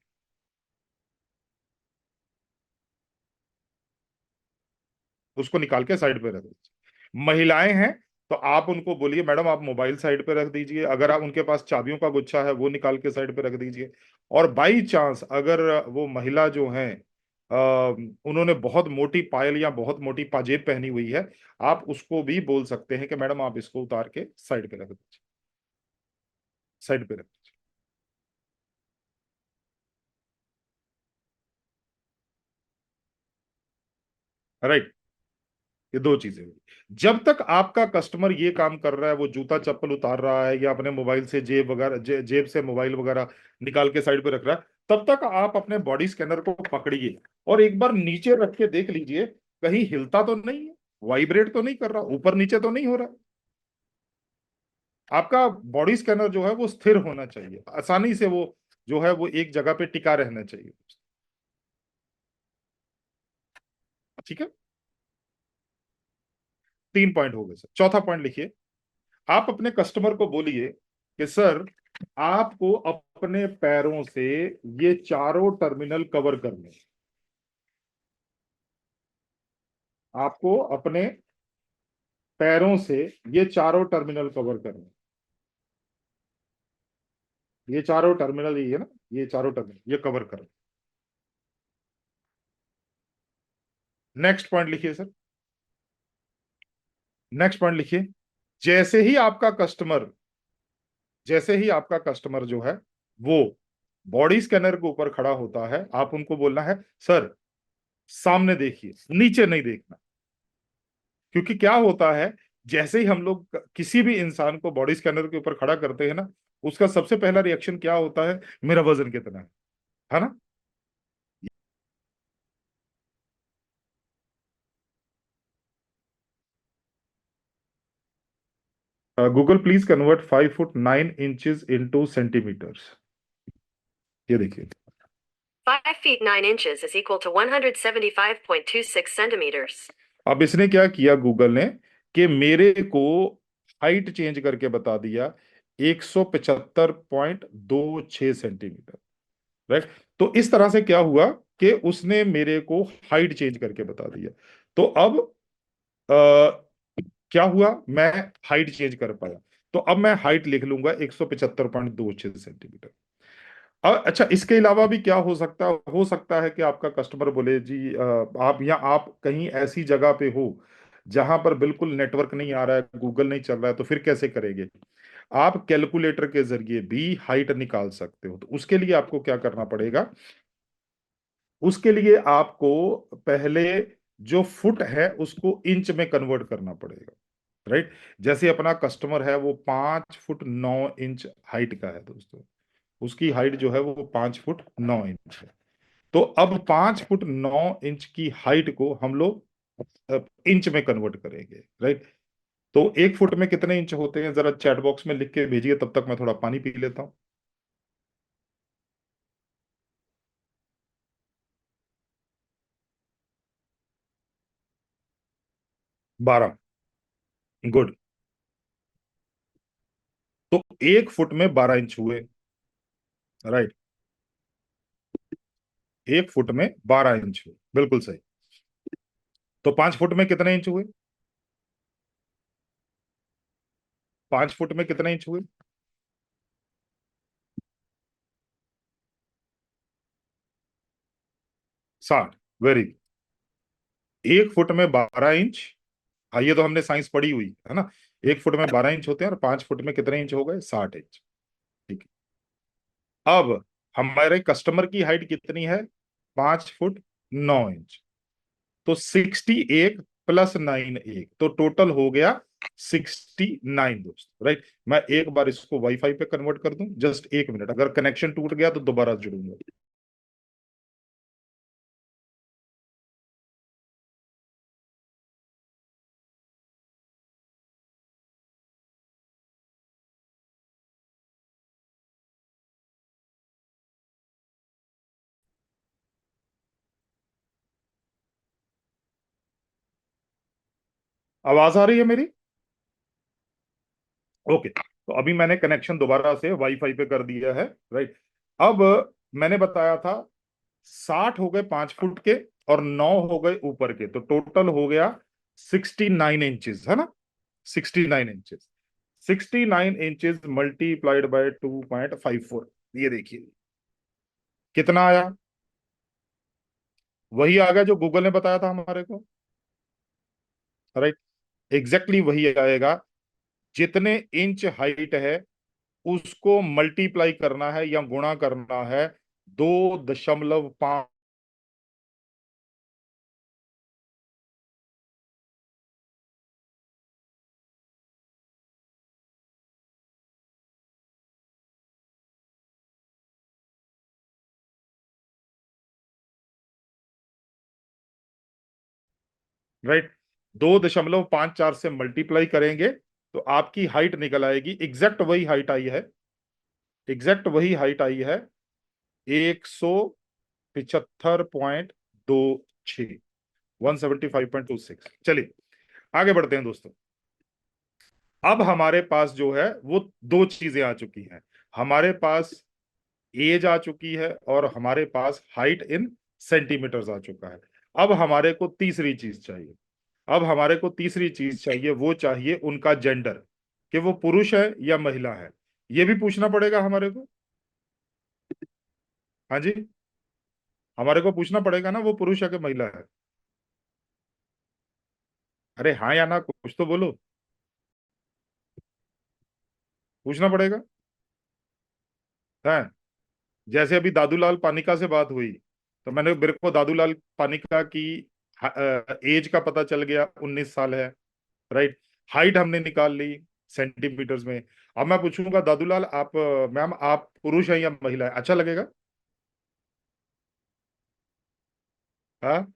उसको निकाल के साइड पे रख दीजिए। महिलाएं हैं तो आप उनको बोलिए, मैडम आप मोबाइल साइड पे रख दीजिए। अगर आप उनके पास चाबियों का गुच्छा है वो निकाल के साइड पे रख दीजिए। और बाई चांस अगर वो महिला जो है उन्होंने बहुत मोटी पायल या बहुत मोटी पाजेब पहनी हुई है, आप उसको भी बोल सकते हैं कि मैडम आप इसको उतार के साइड पे रख दीजिए, साइड पे रख दीजिए। राइट। ये दो चीजें हुई। जब तक आपका कस्टमर ये काम कर रहा है, वो जूता चप्पल उतार रहा है या अपने मोबाइल से जेब वगैरह जेब से मोबाइल वगैरह निकाल के साइड पे रख रहा है, तब तक आप अपने बॉडी स्कैनर को पकड़िए और एक बार नीचे रख के देख लीजिए, कहीं हिलता तो नहीं है, वाइब्रेट तो नहीं कर रहा, ऊपर नीचे तो नहीं हो रहा। आपका बॉडी स्कैनर जो है वो स्थिर होना चाहिए, आसानी से वो जो है वो एक जगह पे टिका रहना चाहिए। ठीक है, 3 पॉइंट हो गए सर। चौथा पॉइंट लिखिए, आप अपने कस्टमर को बोलिए कि सर आपको अपने पैरों से ये चारों टर्मिनल कवर करने हैं। आपको अपने पैरों से ये चारों टर्मिनल कवर करने हैं। ये चारों टर्मिनल, ये है ना, ये चारों टर्मिनल ये कवर करना। नेक्स्ट पॉइंट लिखिए सर, नेक्स्ट पॉइंट लिखिए, जैसे ही आपका कस्टमर जैसे ही आपका कस्टमर जो है वो बॉडी स्कैनर के ऊपर खड़ा होता है, आप उनको बोलना है, सर सामने देखिए, नीचे नहीं देखना। क्योंकि क्या होता है, जैसे ही हम लोग किसी भी इंसान को बॉडी स्कैनर के ऊपर खड़ा करते हैं ना, उसका सबसे पहला रिएक्शन क्या होता है, मेरा वजन कितना है ना। Google please convert 5 foot 9 inches into centimetres. ये देखिए, 5 feet 9 inches is equal to 175.26 centimeters. अब इसने क्या किया गूगल ने, कि मेरे को हाइट चेंज करके बता दिया, 175.26 सेंटीमीटर। राइट। तो इस तरह से क्या हुआ कि उसने मेरे को हाइट चेंज करके बता दिया। तो अब क्या हुआ, मैं हाइट चेंज कर पाया। तो अब मैं हाइट लिख लूंगा 175.26 सेंटीमीटर। अब अच्छा, इसके अलावा भी क्या हो सकता है कि आपका कस्टमर बोले जी आप या आप कहीं ऐसी जगह पे हो जहां पर बिल्कुल नेटवर्क नहीं आ रहा है, गूगल नहीं चल रहा है, तो फिर कैसे करेंगे? आप कैलकुलेटर के जरिए भी हाइट निकाल सकते हो। तो उसके लिए आपको क्या करना पड़ेगा? उसके लिए आपको पहले जो फुट है उसको इंच में कन्वर्ट करना पड़ेगा। राइट। जैसे अपना कस्टमर है वो 5 फुट 9 इंच हाइट का है दोस्तों, उसकी हाइट जो है वो 5 फुट 9 इंच है। तो अब 5 फुट 9 इंच की हाइट को हम लोग इंच में कन्वर्ट करेंगे। राइट। तो 1 फुट में कितने इंच होते हैं, जरा चैट बॉक्स में लिख के भेजिए, तब तक मैं थोड़ा पानी पी लेता हूं। 12। गुड। तो 1 फुट में 12 इंच हुए। राइट। 1 फुट में 12 इंच हुए, बिल्कुल सही। तो 5 फुट में कितने इंच हुए? 5 फुट में कितने इंच हुए? 60। वेरी। 1 फुट में 12 इंच। हाँ, ये तो हमने साइंस पढ़ी हुई है ना। 1 फुट में 12 इंच होते हैं और 5 फुट में कितने इंच हो गए? 60 इंच। ठीक है। अब हमारे कस्टमर की हाइट कितनी है? 5 फुट 9 इंच। तो 61 प्लस 9 एक, तो टोटल हो गया 69 दोस्त। राइट। मैं एक बार इसको वाईफाई पे कन्वर्ट कर दूं, जस्ट 1 मिनट, अगर कनेक्शन टूट गया तो दोबारा जुड़ूंगा। आवाज आ रही है मेरी? ओके। तो अभी मैंने कनेक्शन दोबारा से वाईफाई पे कर दिया है। राइट। अब मैंने बताया था 60 हो गए 5 फुट के और 9 हो गए ऊपर के, तो टोटल हो गया 69 इंचेस, है ना? 69 इंचेस। 69 इंचेस मल्टीप्लाइड बाय 2.54, ये देखिए कितना आया। वही आ गया जो गूगल ने बताया था हमारे को। राइट। एग्जैक्टली वही आएगा। जितने इंच हाइट है उसको मल्टीप्लाई करना है या गुणा करना है 2.5। राइट। 2.54 से मल्टीप्लाई करेंगे तो आपकी हाइट निकल आएगी। एग्जैक्ट वही हाइट आई है। एग्जैक्ट वही हाइट आई है। 175.26। 175.26। चलिए आगे बढ़ते हैं दोस्तों। अब हमारे पास जो है वो दो चीजें आ चुकी हैं। हमारे पास एज आ चुकी है और हमारे पास हाइट इन सेंटीमीटर्स आ चुका है। अब हमारे को तीसरी चीज चाहिए। अब हमारे को तीसरी चीज चाहिए, वो चाहिए उनका जेंडर, कि वो पुरुष है या महिला है। ये भी पूछना पड़ेगा हमारे को। हाँ जी, हमारे को पूछना पड़ेगा ना वो पुरुष है कि महिला है। अरे हाँ या ना, कुछ तो बोलो। पूछना पड़ेगा। है। जैसे अभी दादूलाल पानिका से बात हुई, तो मैंने मेरे को दादूलाल पानिका की एज का पता चल गया, 19 साल है। राइट। हाइट हमने निकाल ली सेंटीमीटर्स में। अब मैं पूछूंगा दादूलाल आप मैम आप पुरुष है या महिला है, अच्छा लगेगा? हाँ।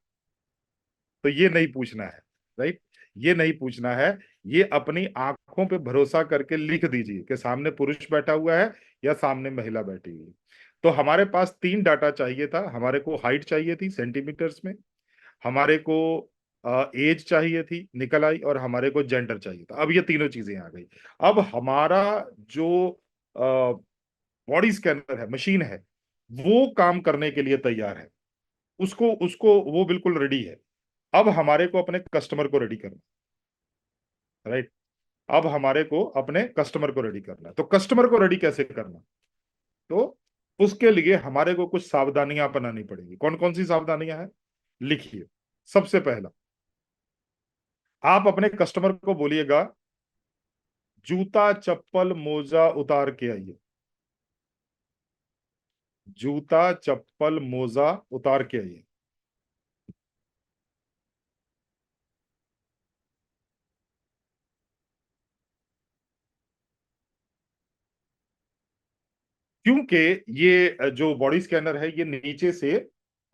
तो ये नहीं पूछना है। राइट। ये नहीं पूछना है। ये अपनी आंखों पे भरोसा करके लिख दीजिए कि सामने पुरुष बैठा हुआ है या सामने महिला बैठी हुई है। तो हमारे पास 3 डाटा चाहिए था। हमारे को हाइट चाहिए थी सेंटीमीटर्स में, हमारे को एज चाहिए थी निकल आई, और हमारे को जेंडर चाहिए था। अब ये तीनों चीजें आ गई। अब हमारा जो बॉडी स्कैनर है, मशीन है, वो काम करने के लिए तैयार है, उसको उसको वो बिल्कुल रेडी है। अब हमारे को अपने कस्टमर को रेडी करना, राइट। अब हमारे को अपने कस्टमर को रेडी करना है। तो कस्टमर को रेडी कैसे करना, तो उसके लिए हमारे को कुछ सावधानियां अपनानी पड़ेगी। कौन कौन सी सावधानियां हैं, लिखिए। सबसे पहला, आप अपने कस्टमर को बोलिएगा जूता चप्पल मोजा उतार के आइए, जूता चप्पल मोजा उतार के आइए। क्योंकि ये जो बॉडी स्कैनर है ये नीचे से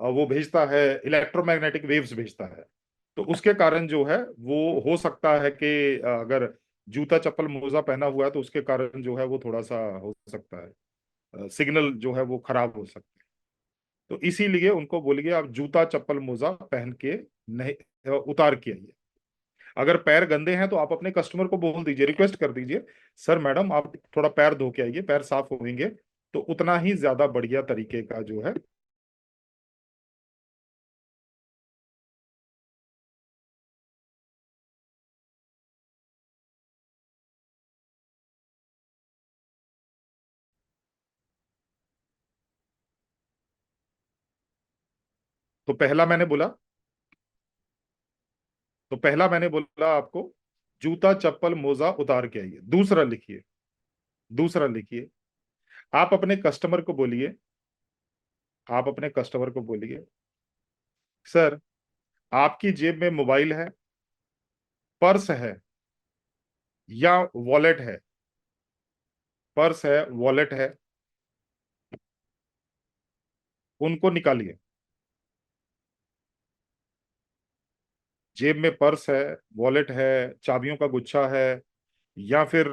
वो भेजता है, इलेक्ट्रोमैग्नेटिक वेव्स भेजता है। तो उसके कारण जो है वो हो सकता है कि अगर जूता चप्पल मोजा पहना हुआ है तो उसके कारण जो है वो थोड़ा सा हो सकता है, सिग्नल जो है वो खराब हो सकता है। तो इसीलिए उनको बोलिए आप जूता चप्पल मोजा पहन के नहीं, उतार के आइए। अगर पैर गंदे हैं तो आप अपने कस्टमर को बोल दीजिए, रिक्वेस्ट कर दीजिए, सर मैडम आप थोड़ा पैर धो के आइए, पैर साफ होंगे तो उतना ही ज्यादा बढ़िया तरीके का जो है। तो पहला मैंने बोला आपको जूता चप्पल मोजा उतार के आइए। दूसरा लिखिए, दूसरा लिखिए, आप अपने कस्टमर को बोलिए, आप अपने कस्टमर को बोलिए सर आपकी जेब में मोबाइल है, पर्स है या वॉलेट है, पर्स है वॉलेट है, उनको निकालिए। जेब में पर्स है, वॉलेट है, चाबियों का गुच्छा है, या फिर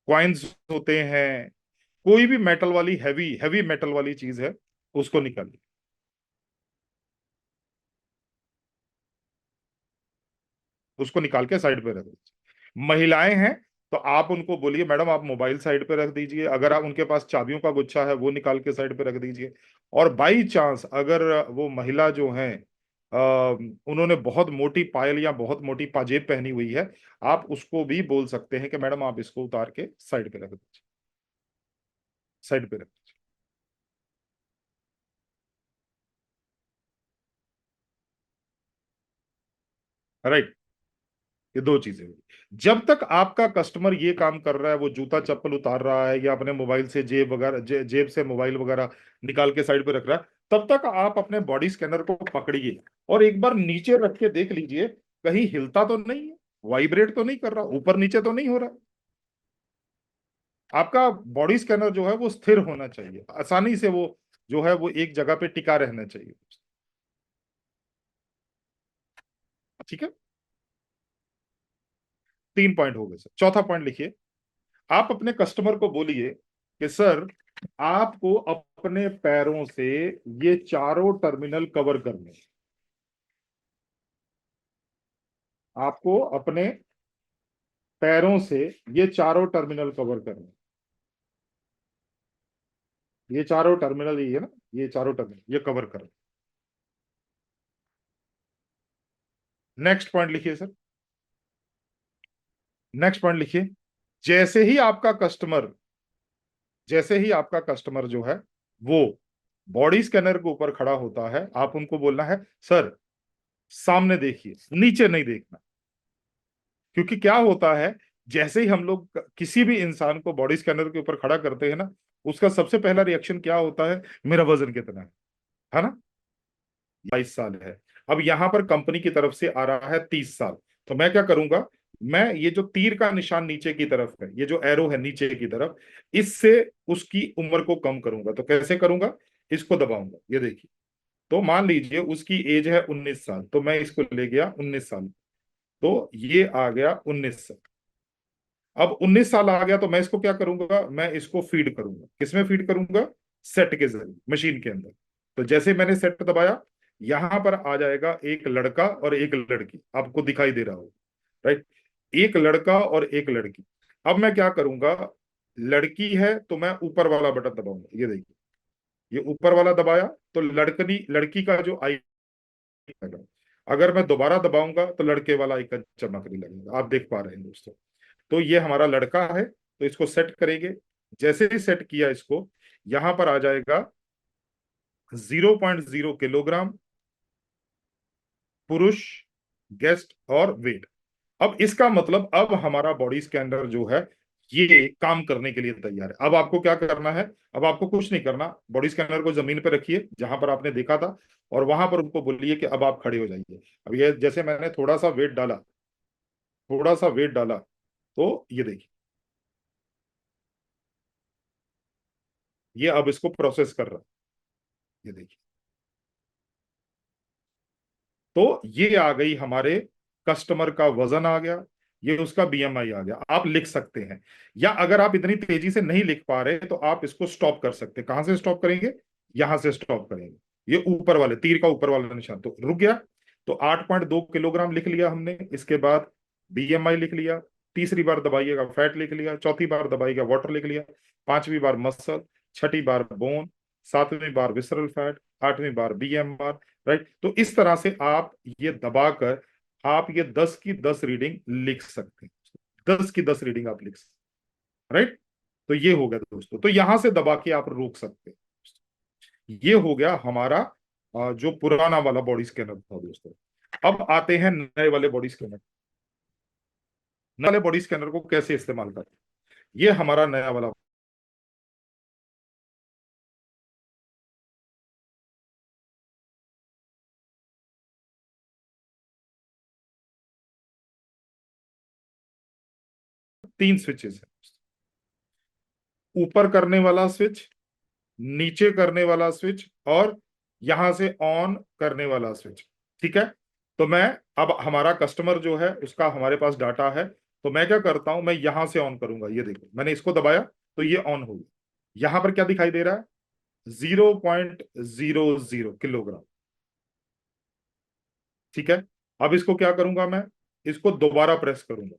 कॉइन्स होते हैं, कोई भी मेटल वाली हैवी हैवी मेटल वाली चीज है, उसको निकालिए। उसको निकाल के साइड पे रख दीजिए। महिलाएं हैं तो आप उनको बोलिए मैडम आप मोबाइल साइड पे रख दीजिए, अगर आप उनके पास चाबियों का गुच्छा है वो निकाल के साइड पे रख दीजिए। और बाई चांस अगर वो महिला जो है उन्होंने बहुत मोटी पायल या बहुत मोटी पाजेब पहनी हुई है, आप उसको भी बोल सकते हैं कि मैडम आप इसको उतार के साइड पे रख दीजिए, साइड पे रख दीजिए। राइट, ये दो चीजें हुई। जब तक आपका कस्टमर ये काम कर रहा है, वो जूता चप्पल उतार रहा है या अपने मोबाइल से जेब वगैरह जेब से मोबाइल वगैरह निकाल के साइड पे रख रहा है, तब तक आप अपने बॉडी स्कैनर को पकड़िए और एक बार नीचे रख के देख लीजिए कहीं हिलता तो नहीं है, वाइब्रेट तो नहीं कर रहा, ऊपर नीचे तो नहीं हो रहा। आपका बॉडी स्कैनर जो है वो स्थिर होना चाहिए, आसानी से वो जो है वो एक जगह पे टिका रहना चाहिए। ठीक है, 3 पॉइंट हो गए सर। चौथा पॉइंट लिखिए, आप अपने कस्टमर को बोलिए कि सर आपको अपने पैरों से ये चारों टर्मिनल कवर करने, आपको अपने पैरों से ये चारों टर्मिनल कवर करने। ये चारों टर्मिनल ये है ना, ये चारों टर्मिनल ये कवर करने। नेक्स्ट पॉइंट लिखिए सर, नेक्स्ट पॉइंट लिखिए, जैसे ही आपका कस्टमर, जैसे ही आपका कस्टमर जो है वो बॉडी स्कैनर के ऊपर खड़ा होता है, आप उनको बोलना है सर सामने देखिए, नीचे नहीं देखना। क्योंकि क्या होता है, जैसे ही हम लोग किसी भी इंसान को बॉडी स्कैनर के ऊपर खड़ा करते हैं ना, उसका सबसे पहला रिएक्शन क्या होता है, मेरा वजन कितना है ना। 22 साल है, अब यहां पर कंपनी की तरफ से आ रहा है 30 साल। तो मैं क्या करूंगा, मैं ये जो तीर का निशान नीचे की तरफ है, ये जो एरो है नीचे की तरफ, इससे उसकी उम्र को कम करूंगा। तो कैसे करूंगा, इसको दबाऊंगा, ये देखिए। तो मान लीजिए उसकी एज है 19 साल, तो मैं इसको ले गया 19 साल, तो ये आ गया 19 साल। अब 19 साल आ गया तो मैं इसको क्या करूंगा, मैं इसको फीड करूंगा, किसमें फीड करूंगा, सेट के जरिए, मशीन के अंदर। तो जैसे मैंने सेट दबाया, यहां पर आ जाएगा एक लड़का और एक लड़की, आपको दिखाई दे रहा हो, राइट। एक लड़का और एक लड़की। अब मैं क्या करूंगा, लड़की है तो मैं ऊपर वाला बटन दबाऊंगा, ये देखिए, ये ऊपर वाला दबाया तो लड़कनी लड़की का जो आइकन, अगर मैं दोबारा दबाऊंगा तो लड़के वाला आइकन चमकने लगेगा, आप देख पा रहे हैं दोस्तों। तो ये हमारा लड़का है, तो इसको सेट करेंगे। जैसे ही सेट किया इसको, यहां पर आ जाएगा 0.0 किलोग्राम, पुरुष, गेस्ट और वेट। अब इसका मतलब अब हमारा बॉडी स्कैनर जो है ये काम करने के लिए तैयार है। अब आपको क्या करना है, अब आपको कुछ नहीं करना, बॉडी स्कैनर को जमीन पर रखिए जहां पर आपने देखा था, और वहां पर उनको बोलिए कि अब आप खड़े हो जाइए। अब ये जैसे मैंने थोड़ा सा वेट डाला, थोड़ा सा वेट डाला, तो ये देखिए, ये अब इसको प्रोसेस कर रहा है, ये देखिए। तो ये आ गई हमारे कस्टमर का वजन आ गया, ये उसका बीएमआई आ गया, आप लिख सकते हैं। या अगर आप इतनी तेजी से नहीं लिख पा रहे तो आप इसको स्टॉप कर सकते हैं। कहां से स्टॉप करेंगे, यहां से स्टॉप करेंगे, ये ऊपर वाले तीर का ऊपर वाला निशान, तो रुक गया। तो 8.2 किलोग्राम लिख लिया हमने, इसके बाद बीएमआई लिख लिया, तीसरी बार दबाइएगा फैट लिख लिया, चौथी बार दबाइएगा वाटर लिख लिया, पांचवी बार मसल, छठी बार बोन, सातवीं बार विसरल फैट, आठवीं बार बीएमआर। राइट, तो इस तरह से आप ये दबाकर आप ये 10 की 10 रीडिंग लिख सकते हैं, 10 की 10 रीडिंग आप लिख सकते हैं। राइट, तो ये हो गया दोस्तों, तो यहां से दबा के आप रोक सकते हैं। ये हो गया हमारा जो पुराना वाला बॉडी स्कैनर था दोस्तों। अब आते हैं नए वाले बॉडी स्कैनर। नए वाले बॉडी स्कैनर को कैसे इस्तेमाल करते हैं, ये हमारा नया वाला 3 स्विचेस है। ऊपर करने वाला स्विच, नीचे करने वाला स्विच, और यहां से ऑन करने वाला स्विच। ठीक है, तो मैं, अब हमारा कस्टमर जो है उसका हमारे पास डाटा है, तो मैं क्या करता हूं, मैं यहां से ऑन करूंगा। ये देखो, मैंने इसको दबाया तो ये ऑन हो गया। यहां पर क्या दिखाई दे रहा है, 0.00 किलोग्राम। ठीक है, अब इसको क्या करूंगा मैं, इसको दोबारा प्रेस करूंगा।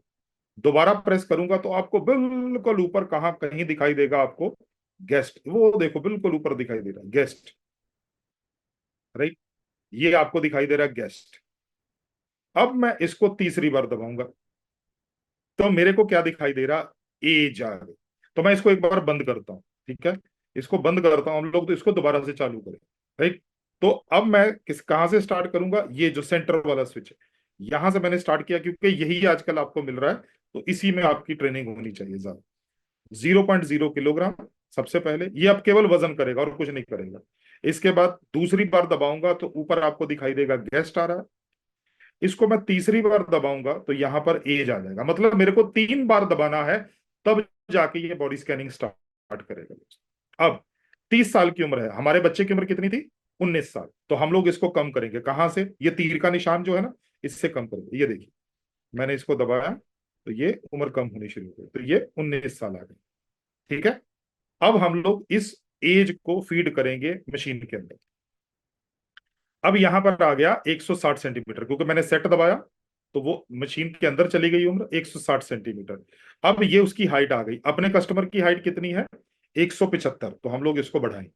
दोबारा प्रेस करूंगा तो आपको बिल्कुल ऊपर कहां कहीं दिखाई देगा आपको, गेस्ट, वो देखो बिल्कुल ऊपर दिखाई दे रहा है गेस्ट। राइट, ये आपको दिखाई दे रहा है गेस्ट। अब मैं इसको तीसरी बार दबाऊंगा तो मेरे को क्या दिखाई दे रहा, एज आ गई। तो मैं इसको एक बार बंद करता हूं, ठीक है, इसको बंद करता हूं हम लोग, तो इसको दोबारा से चालू करें। राइट, तो अब मैं कहां से स्टार्ट करूंगा, ये जो सेंटर वाला स्विच है यहां से मैंने स्टार्ट किया, क्योंकि यही आजकल आपको मिल रहा है, तो इसी में आपकी ट्रेनिंग होनी चाहिए ज्यादा। 0.0 किलोग्राम सबसे पहले, ये अब केवल वजन करेगा और कुछ नहीं करेगा। इसके बाद दूसरी बार दबाऊंगा तो ऊपर आपको दिखाई देगा गेस्ट आ रहा है। इसको मैं तीसरी बार दबाऊंगा तो यहां पर एज आ जाएगा, मतलब मेरे को 3 बार दबाना है, तब जाके ये बॉडी स्कैनिंग स्टार्ट करेगा। अब 30 साल की उम्र है, हमारे बच्चे की उम्र कितनी थी, 19 साल, तो हम लोग इसको कम करेंगे कहां से, ये तीर का निशान जो है ना, इससे कम करेंगे। ये देखिए, मैंने इसको दबाया तो ये उम्र कम होनी शुरू हो गई, तो ये 19 साल आ गई। ठीक है, अब हम लोग इस एज को फीड करेंगे मशीन के अंदर। अब यहां पर आ गया 160 सेंटीमीटर, क्योंकि मैंने सेट दबाया तो वो मशीन के अंदर चली गई उम्र 160 सेंटीमीटर। अब ये उसकी हाइट आ गई, अपने कस्टमर की हाइट कितनी है, 175, तो हम लोग इसको बढ़ाएं।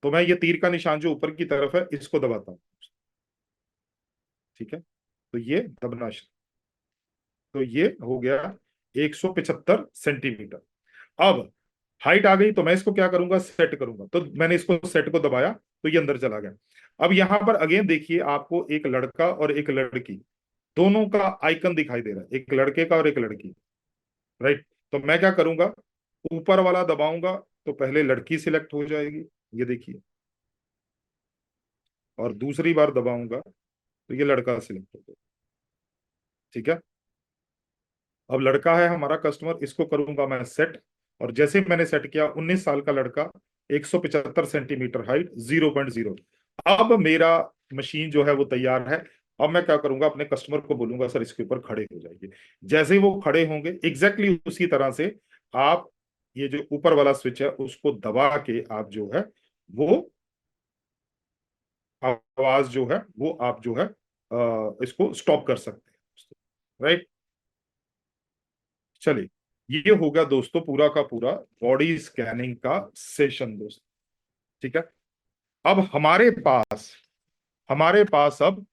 तो मैं ये तीर का निशान जो ऊपर की तरफ है इसको दबाता हूं। ठीक है, तो ये दबना तो ये हो गया 175 सेंटीमीटर। अब हाइट आ गई तो मैं इसको क्या करूंगा, सेट करूंगा, तो मैंने इसको सेट को दबाया तो ये अंदर चला गया। अब यहां पर अगेन देखिए, आपको एक लड़का और एक लड़की दोनों का आइकन दिखाई दे रहा है, एक लड़के का और एक लड़की। राइट, तो मैं क्या करूंगा, ऊपर वाला दबाऊंगा तो पहले लड़की सिलेक्ट हो जाएगी, ये देखिए, और दूसरी बार दबाऊंगा तो ये लड़का सिलेक्ट हो जाएगा। ठीक है, अब लड़का है हमारा कस्टमर, इसको करूंगा मैं सेट, और जैसे मैंने सेट किया, 19 साल का लड़का, 175 सेंटीमीटर हाइट, 0.0। अब मेरा मशीन जो है वो तैयार है। अब मैं क्या करूंगा, अपने कस्टमर को बोलूंगा सर इसके ऊपर खड़े हो जाइए। जैसे ही वो खड़े होंगे, एग्जैक्टली उसी तरह से आप ये जो ऊपर वाला स्विच है उसको दबा के आप जो है वो आवाज जो है वो आप जो है इसको स्टॉप कर सकते हैं। राइट, चलिए, ये हो गया दोस्तों पूरा का पूरा बॉडी स्कैनिंग का सेशन दोस्तों। ठीक है, अब हमारे पास अब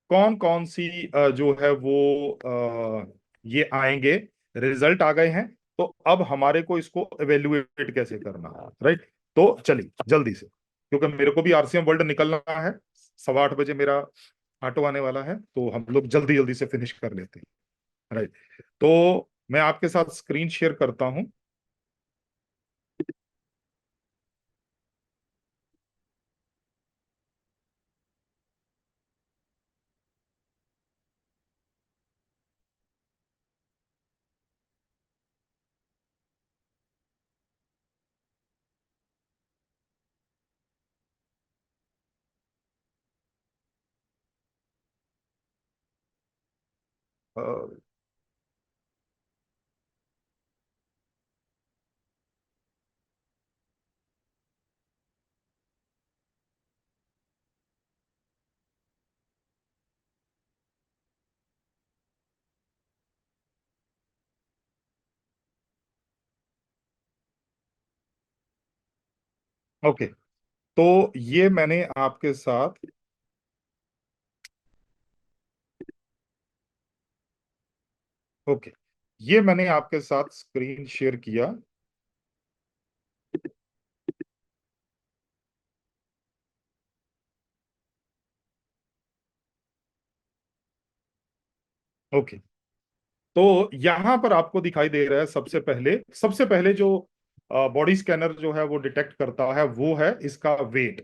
कौन कौन सी जो है वो ये आएंगे, रिजल्ट आ गए हैं। तो अब हमारे को इसको एवेल्युएट कैसे करना है, राइट। तो चलिए जल्दी से, क्योंकि मेरे को भी आरसीएम वर्ल्ड निकलना है, 8:15 मेरा ऑटो आने वाला है, तो हम लोग जल्दी जल्दी से फिनिश कर लेते हैं, राइट। तो मैं आपके साथ स्क्रीन शेयर करता हूं। ओके, तो ये मैंने आपके साथ, ओके, ये मैंने आपके साथ स्क्रीन शेयर किया। ओके, तो यहां पर आपको दिखाई दे रहा है, सबसे पहले जो बॉडी स्कैनर जो है वो डिटेक्ट करता है वो है इसका वेट।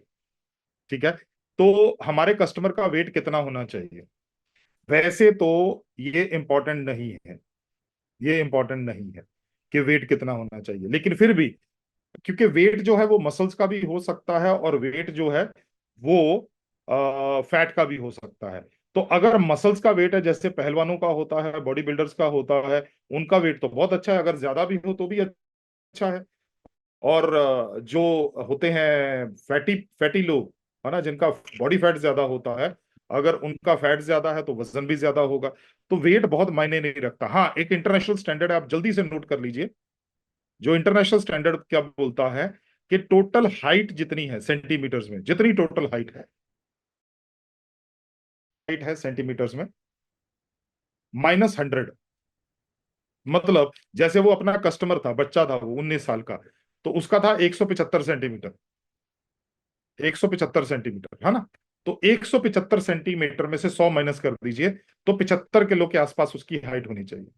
ठीक है, तो हमारे कस्टमर का वेट कितना होना चाहिए। वैसे तो ये इंपॉर्टेंट नहीं है, ये इंपॉर्टेंट नहीं है कि वेट कितना होना चाहिए, लेकिन फिर भी, क्योंकि वेट जो है वो मसल्स का भी हो सकता है और वेट जो है वो फैट का भी हो सकता है। तो अगर मसल्स का वेट है, जैसे पहलवानों का होता है, बॉडी बिल्डर्स का होता है, उनका वेट तो बहुत अच्छा है, अगर ज्यादा भी हो तो भी अच्छा है। और जो होते हैं फैटी फैटी लोग, है ना, जिनका बॉडी फैट ज्यादा होता है, अगर उनका फैट ज्यादा है तो वजन भी ज्यादा होगा। तो वेट बहुत मायने नहीं रखता। हाँ, एक इंटरनेशनल स्टैंडर्ड है, आप जल्दी से नोट कर लीजिए। जो इंटरनेशनल स्टैंडर्ड क्या बोलता है कि टोटल हाइट जितनी है सेंटीमीटर्स में, जितनी टोटल हाइट है सेंटीमीटर्स में, -100। मतलब जैसे वो अपना कस्टमर था, बच्चा था वो 19 साल का, तो उसका था 175 सेंटीमीटर, 175 सेंटीमीटर, है ना। तो 175 सेंटीमीटर में से 100 माइनस कर दीजिए, तो 75 किलो के आसपास उसकी हाइट होनी चाहिए।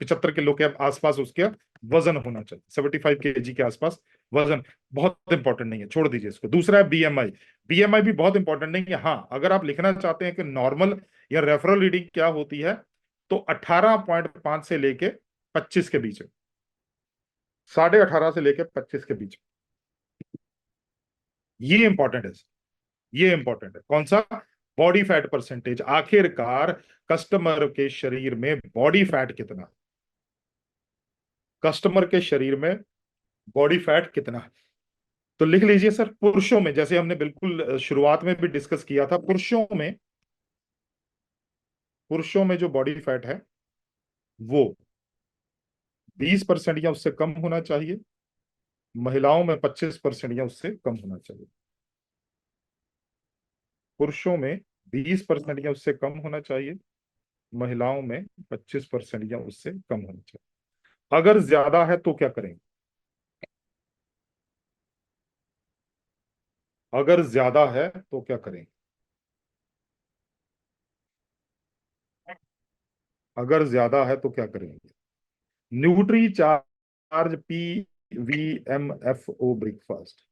75 किलो के आसपास उसके वजन होना चाहिए, 75 kg के आसपास वजन। बहुत इंपॉर्टेंट नहीं है, छोड़ दीजिए इसको। दूसरा है बीएमआई। बीएमआई भी बहुत इंपॉर्टेंट नहीं है। हाँ, अगर आप लिखना चाहते हैं कि नॉर्मल या रेफरल रीडिंग क्या होती है, तो 18.5 से लेके 25 के बीच है, 18.5 से लेके 25 के बीच। ये इंपॉर्टेंट है, ये इंपॉर्टेंट है। कौन सा? Body fat percentage. आखिरकार कस्टमर के शरीर में बॉडी फैट कितना, कस्टमर के शरीर में बॉडी फैट कितना है। तो लिख लीजिए सर, पुरुषों में, जैसे हमने बिल्कुल शुरुआत में भी डिस्कस किया था, पुरुषों में जो बॉडी फैट है वो 20% या उससे कम होना चाहिए। महिलाओं में 25% या उससे कम होना चाहिए। पुरुषों में 20% या उससे कम होना चाहिए, महिलाओं में 25% या उससे कम होना चाहिए। अगर ज्यादा है तो क्या करेंगे? अगर ज्यादा है तो क्या करेंगे? अगर ज्यादा है तो क्या करेंगे? Nutricharge P V M F O breakfast.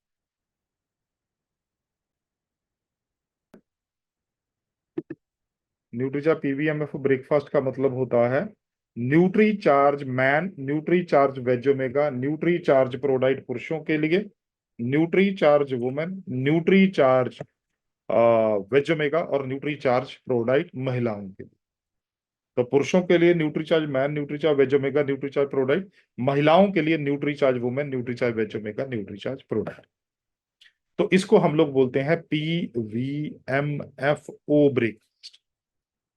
न्यूट्रीचा पीवीएमएफ ब्रेकफास्ट का मतलब होता है Nutricharge Man, Nutricharge Veg Omega, Nutricharge ProDiet पुरुषों के लिए, Nutricharge Women, Nutricharge Veg Omega और न्यूट्री चार्ज प्रोडाइट महिलाओं के लिए। तो पुरुषों के लिए Nutricharge Man, Nutricharge Veg Omega, Nutricharge ProDiet. महिलाओं के लिए Nutricharge Women, Nutricharge Veg Omega, Nutricharge ProDiet. तो इसको हम लोग बोलते हैं PVMFO ब्रेक,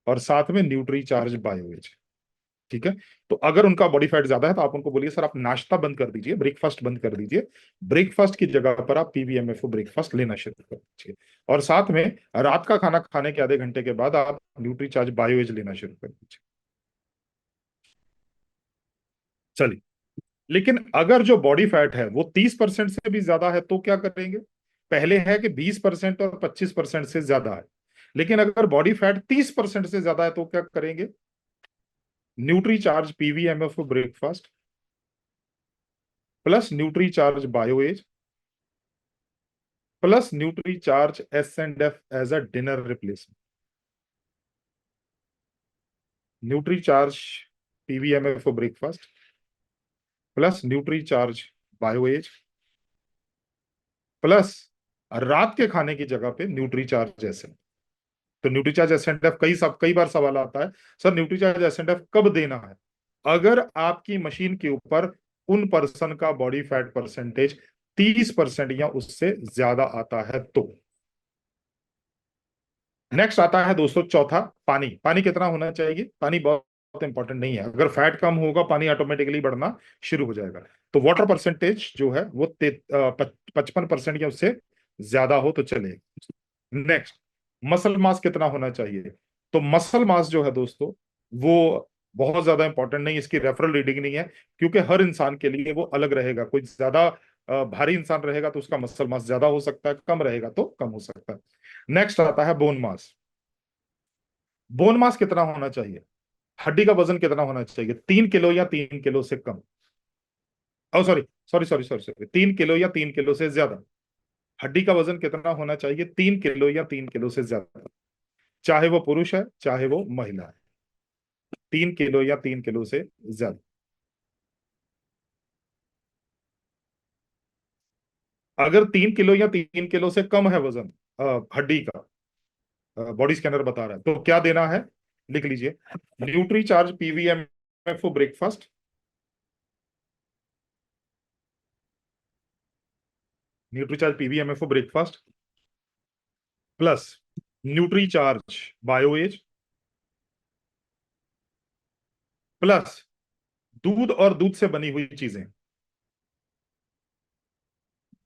और साथ में न्यूट्री चार्ज बायोवेज। ठीक है। तो अगर उनका बॉडी फैट ज्यादा है तो आप उनको बोलिए सर आप नाश्ता बंद कर दीजिए, ब्रेकफास्ट बंद कर दीजिए, ब्रेकफास्ट की जगह पर आप पीवीएमएफओ ब्रेकफास्ट लेना शुरू कर दीजिए, और साथ में रात का खाना खाने के आधे घंटे के बाद आप न्यूट्रीचार्ज बायोएज लेना शुरू कर दीजिए। चलिए, लेकिन अगर जो बॉडी फैट है वो 30% से भी ज्यादा है तो क्या करेंगे? पहले है कि 20% और 25% से ज्यादा है, लेकिन अगर बॉडी फैट 30% से ज्यादा है तो क्या करेंगे? Nutricharge PVMF breakfast plus Nutricharge BioAge plus Nutricharge S and F as a dinner replacement. Nutricharge PVMF breakfast plus Nutricharge BioAge plus रात के खाने की जगह पे न्यूट्री चार्ज एस। तो न्यूट्रीचार्ज एसएनएफ कई बार सवाल आता है, सर न्यूट्रीचार्ज एसएनएफ कब देना है? अगर आपकी मशीन के ऊपर उन पर्सन का बॉडी फैट परसेंटेज 30% या उससे ज्यादा आता है तो। नेक्स्ट आता है दोस्तों चौथा, पानी। पानी कितना होना चाहिए? पानी बहुत इंपॉर्टेंट नहीं है, अगर फैट कम होगा पानी ऑटोमेटिकली बढ़ना शुरू हो जाएगा। तो वाटर परसेंटेज जो है वो 55% या उससे ज्यादा हो तो चलेगा। नेक्स्ट, मसल मास कितना होना चाहिए? तो मसल मास जो है दोस्तों वो बहुत ज्यादा इंपॉर्टेंट नहीं, इसकी रेफरल रीडिंग नहीं है, क्योंकि हर इंसान के लिए वो अलग रहेगा। कोई ज्यादा भारी इंसान रहेगा तो उसका मसल मास ज्यादा हो सकता है, कम रहेगा तो कम हो सकता है। नेक्स्ट आता है बोन मास। बोन मास कितना होना चाहिए? हड्डी का वजन कितना होना चाहिए? 3 किलो या 3 किलो से कम। Oh sorry sorry sorry sorry sorry 3 kilo या 3 किलो से ज्यादा। हड्डी का वजन कितना होना चाहिए? 3 किलो या 3 किलो से ज्यादा, चाहे वो पुरुष है चाहे वो महिला है। 3 किलो या 3 किलो से ज्यादा। अगर 3 किलो या 3 किलो से कम है वजन हड्डी का, बॉडी स्कैनर बता रहा है, तो क्या देना है? लिख लीजिए, Nutricharge PVMF breakfast Nutricharge PVMF breakfast plus Nutricharge BioAge plus दूध और दूध से बनी हुई चीजें।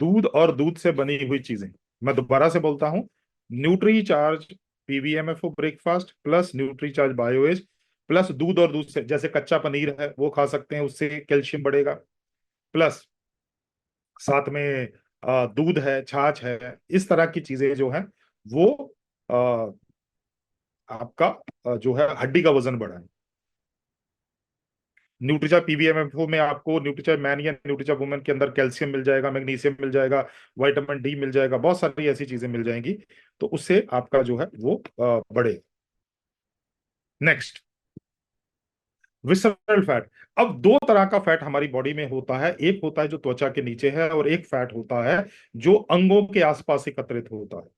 दूध और दूध से बनी हुई चीजें, मैं दोबारा से बोलता हूं, Nutricharge PVMF breakfast plus Nutricharge BioAge plus दूध और दूध से, जैसे कच्चा पनीर है वो खा सकते हैं, उससे कैल्शियम बढ़ेगा, प्लस साथ में दूध है, छाछ है, इस तरह की चीजें जो है वो आ, आपका जो है हड्डी का वजन बढ़ाए। न्यूट्रिचा पीवीएमएफ में आपको न्यूट्रिचा मैन या न्यूट्रिचा वुमेन के अंदर कैल्शियम मिल जाएगा, मैग्नीशियम मिल जाएगा, विटामिन डी मिल जाएगा, बहुत सारी ऐसी चीजें मिल जाएंगी, तो उससे आपका जो है वो बढ़े। Next, visceral fat. अब दो तरह का फैट हमारी बॉडी में होता है, एक होता है जो त्वचा के नीचे है और एक फैट होता है जो अंगों के आसपास एकत्रित होता है।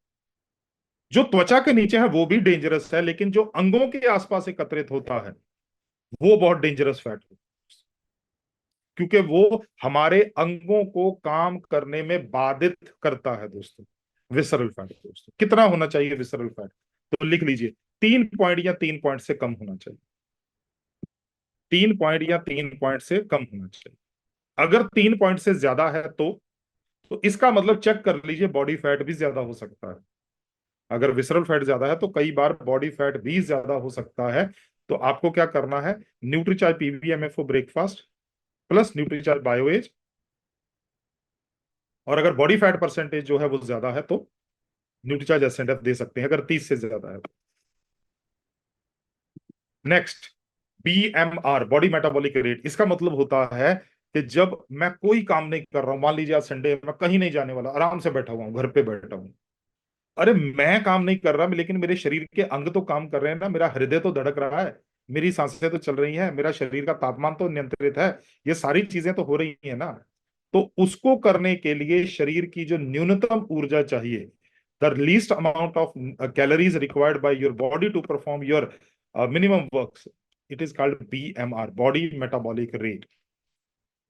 जो त्वचा के नीचे है वो भी डेंजरस है, लेकिन जो अंगों के आसपास एकत्रित होता है वो बहुत डेंजरस फैट है, क्योंकि वो हमारे अंगों को काम करने में बाधित करता है दोस्तों। विसरल फैट दोस्तों कितना होना चाहिए विसरल फैट? तो लिख लीजिए, 3 पॉइंट या 3 पॉइंट से कम होना चाहिए। 3 पॉइंट या 3 पॉइंट से कम होना चाहिए। अगर 3 पॉइंट से ज्यादा है तो इसका मतलब चेक कर लीजिए बॉडी फैट भी ज्यादा हो सकता है। अगर विसरल फैट ज्यादा है तो कई बार बॉडी फैट भी ज्यादा हो सकता है। तो आपको क्या करना है? न्यूट्रीचार्ज पीवीएमएफ ब्रेकफास्ट प्लस न्यूट्रीचार्ज बायोएज, और अगर बॉडी फैट परसेंटेज जो है वो ज्यादा है तो न्यूट्रीचार्ज एसएनएफ दे सकते हैं, अगर 30 से ज्यादा है। Next, BMR body metabolic rate. इसका मतलब होता है कि जब मैं कोई काम नहीं कर रहा हूं, मान लीजिए आज संडे, मैं कहीं नहीं जाने वाला, आराम से बैठा हुआ हूं, घर पे बैठा हूं, अरे मैं काम नहीं कर रहा लेकिन मेरे शरीर के अंग तो काम कर रहे हैं ना, मेरा हृदय तो धड़क रहा है, मेरी सांसें तो चल रही हैं, मेरा शरीर का तापमान तो नियंत्रित है, ये सारी चीजें तो हो रही है ना। तो उसको करने के लिए शरीर की जो न्यूनतम ऊर्जा चाहिए, the least amount of calories required by your body to perform your minimum works, it is called BMR, body metabolic rate.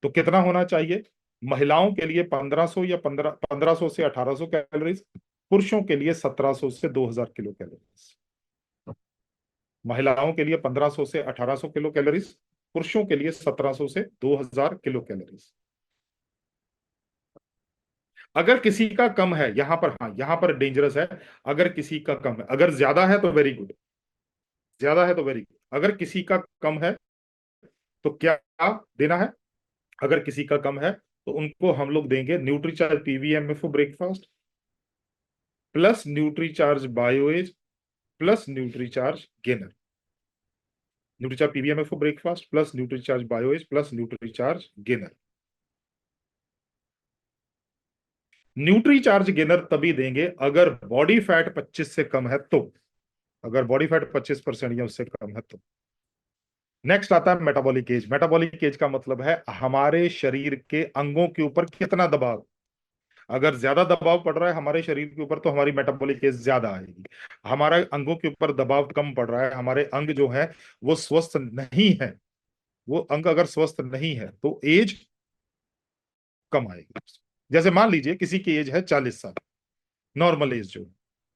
तो कितना होना चाहिए? महिलाओं के लिए 1500 या 1500 से 1800 कैलोरीज, पुरुषों के लिए 1700 से 2000 किलो कैलोरीज। महिलाओं के लिए 1500 से 1800 किलो कैलोरीज, पुरुषों के लिए 1700 से 2000 किलो कैलोरीज। अगर किसी का कम है, यहां पर, हाँ यहां पर डेंजरस है, अगर किसी का कम है, अगर ज्यादा है तो वेरी गुड, ज्यादा है तो वेरी गुड, अगर किसी का कम है तो क्या देना है? अगर किसी का कम है तो उनको हम लोग देंगे Nutricharge PVMFO breakfast plus Nutricharge BioAge plus Nutricharge gainer. Nutricharge PVMFO breakfast plus Nutricharge BioAge plus Nutricharge gainer. Nutricharge gainer तभी देंगे अगर बॉडी फैट 25 से कम है तो, अगर बॉडी फैट 25% या उससे कम है तो। नेक्स्ट आता है मेटाबॉलिक एज। मेटाबॉलिक एज का मतलब है हमारे शरीर के अंगों के ऊपर कितना दबाव। अगर ज्यादा दबाव पड़ रहा है हमारे शरीर के ऊपर तो हमारी मेटाबॉलिक एज ज्यादा आएगी। हमारे अंगों के ऊपर दबाव कम पड़ रहा है, हमारे अंग जो है वो स्वस्थ नहीं है, वो अंग अगर स्वस्थ नहीं है तो एज कम आएगी। जैसे मान लीजिए किसी की एज है 40 साल, नॉर्मल एज जो,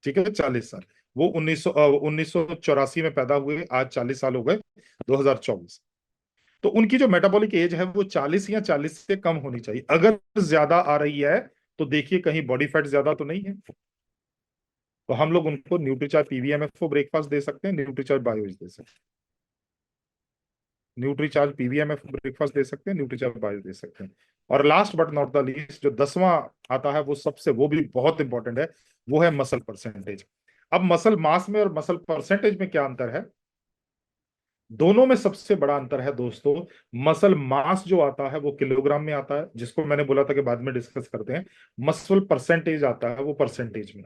ठीक है 40 साल, वो 1984 में पैदा हुए, आज 40 साल हो गए 2024, तो उनकी जो मेटाबॉलिक एज है वो 40 या 40 से कम होनी चाहिए। अगर ज्यादा आ रही है तो देखिए कहीं बॉडी फैट ज्यादा तो नहीं है, तो हम लोग उनको न्यूट्रीचार्ज पीवीएमएफओ ब्रेकफास्ट दे सकते हैं, न्यूट्रीचार्ज बायोज दे सकते हैं, न्यूट्रीचार्ज पीवीएमएफ ब्रेकफास्ट दे सकते हैं, न्यूट्रीचार्ज बायोज दे सकते हैं। और last but not the least जो 10वां आता है वो सबसे, वो भी बहुत इंपॉर्टेंट है, वो है मसल परसेंटेज। अब मसल मास में और मसल परसेंटेज में क्या अंतर है? दोनों में सबसे बड़ा अंतर है दोस्तों, मसल मास जो आता है वो किलोग्राम में आता है, जिसको मैंने बोला था कि बाद में डिस्कस करते हैं। मसल परसेंटेज आता है वो परसेंटेज में।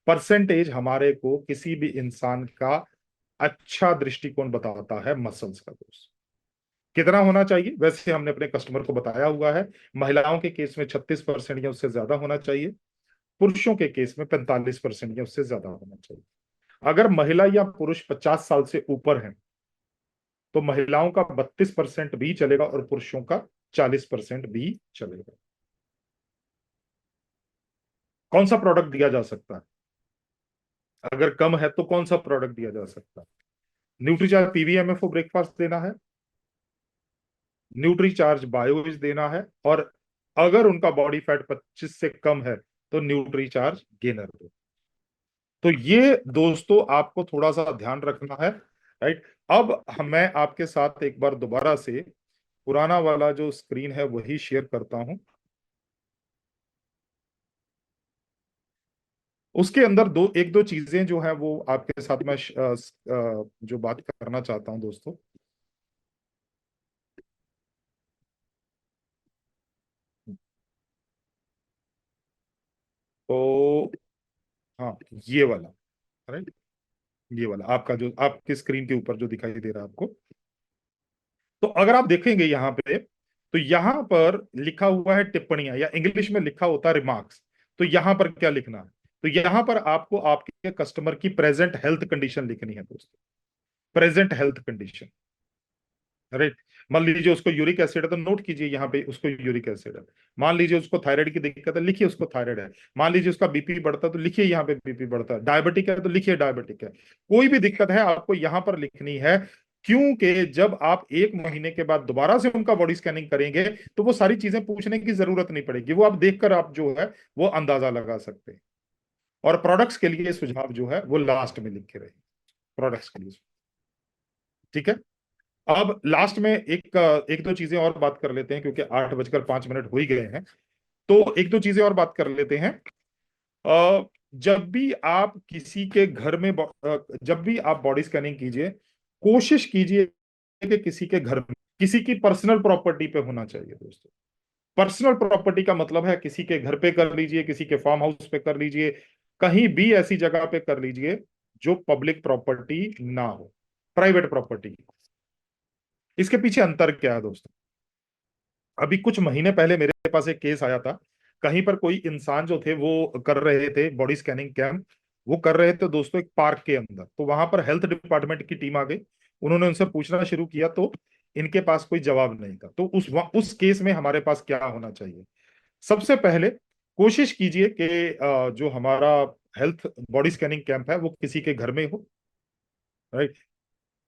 परसेंटेज हमारे को किसी भी इंसान का अच्छा दृष्टिकोण बताता है मसल्स का दोस्त। कितना होना चाहिए? वैसे हमने अपने कस्टमर को बताया हुआ है, महिलाओं के केस में 36% या उससे ज्यादा होना चाहिए, पुरुषों के केस में 45% या उससे ज्यादा होना चाहिए। अगर महिला या पुरुष 50 साल से ऊपर है तो महिलाओं का 32% भी चलेगा और पुरुषों का 40% भी चलेगा। कौन सा प्रोडक्ट दिया जा सकता है? अगर कम है तो कौन सा प्रोडक्ट दिया जा सकता है? न्यूट्रीचार्ज पीवीएमएफओ ब्रेकफास्ट देना है, न्यूट्रीचार्ज बायोज देना है, और अगर उनका बॉडी फैट 25 से कम है तो न्यूट्रीचार्ज गेनर दो। तो ये दोस्तों आपको थोड़ा सा ध्यान रखना है, राइट। अब मैं आपके साथ एक बार दोबारा से पुराना वाला जो स्क्रीन है वही शेयर करता हूं। उसके अंदर एक दो चीजें जो है वो आपके साथ मैं जो बात करना चाहता हूं दोस्तों। तो हाँ, ये वाला, राइट, ये वाला आपका जो आपके स्क्रीन के ऊपर जो दिखाई दे रहा है आपको, तो अगर आप देखेंगे यहाँ पे तो यहाँ पर लिखा हुआ है टिप्पणियां, या इंग्लिश में लिखा होता है रिमार्क्स। तो यहाँ पर क्या लिखना है? तो यहाँ पर आपको आपके कस्टमर की प्रेजेंट हेल्थ कंडीशन लिखनी है दोस्तों, प्रेजेंट हेल्थ कंडीशन, राइट। मान लीजिए उसको यूरिक एसिड है तो नोट कीजिए यहाँ पे उसको यूरिक एसिड है। मान लीजिए उसको थायराइड की दिक्कत है, लिखिए उसको थायराइड है। मान लीजिए उसका बीपी बढ़ता है तो लिखिए यहाँ पे बीपी बढ़ता है। डायबिटिक है तो लिखिए डायबिटिक है। कोई भी दिक्कत है आपको यहाँ पर लिखनी है, क्योंकि जब आप 1 महीने के बाद दोबारा से उनका बॉडी स्कैनिंग करेंगे तो वो सारी चीजें पूछने की जरूरत नहीं पड़ेगी, वो आप देखकर आप जो है वो अंदाजा लगा सकते हैं। और प्रोडक्ट्स के लिए सुझाव जो है वो लास्ट में लिख के रहे, प्रोडक्ट्स के लिए, ठीक है। अब लास्ट में एक दो चीजें और बात कर लेते हैं, क्योंकि 8:05 हो ही गए हैं। तो एक दो चीजें और बात कर लेते हैं। जब भी आप किसी के घर में जब भी आप बॉडी स्कैनिंग कीजिए, कोशिश कीजिए कि किसी के घर में, किसी की पर्सनल प्रॉपर्टी पे होना चाहिए दोस्तों। पर्सनल प्रॉपर्टी का मतलब है किसी के घर पे कर लीजिए, किसी के फार्म हाउस पे कर लीजिए, कहीं भी ऐसी जगह पे कर लीजिए जो पब्लिक प्रॉपर्टी ना हो, प्राइवेट प्रॉपर्टी। इसके पीछे अंतर क्या है दोस्तों? अभी कुछ महीने पहले मेरे पास एक केस आया था, कहीं पर कोई इंसान जो थे वो कर रहे थे बॉडी स्कैनिंग कैंप, वो कर रहे थे दोस्तों एक पार्क के अंदर। तो वहां पर हेल्थ डिपार्टमेंट की टीम आ गई, उन्होंने उनसे पूछना शुरू किया तो इनके पास कोई जवाब नहीं था। तो उस केस में हमारे पास क्या होना चाहिए? सबसे पहले कोशिश कीजिए कि जो हमारा हेल्थ बॉडी स्कैनिंग कैंप है वो किसी के घर में हो, राइट।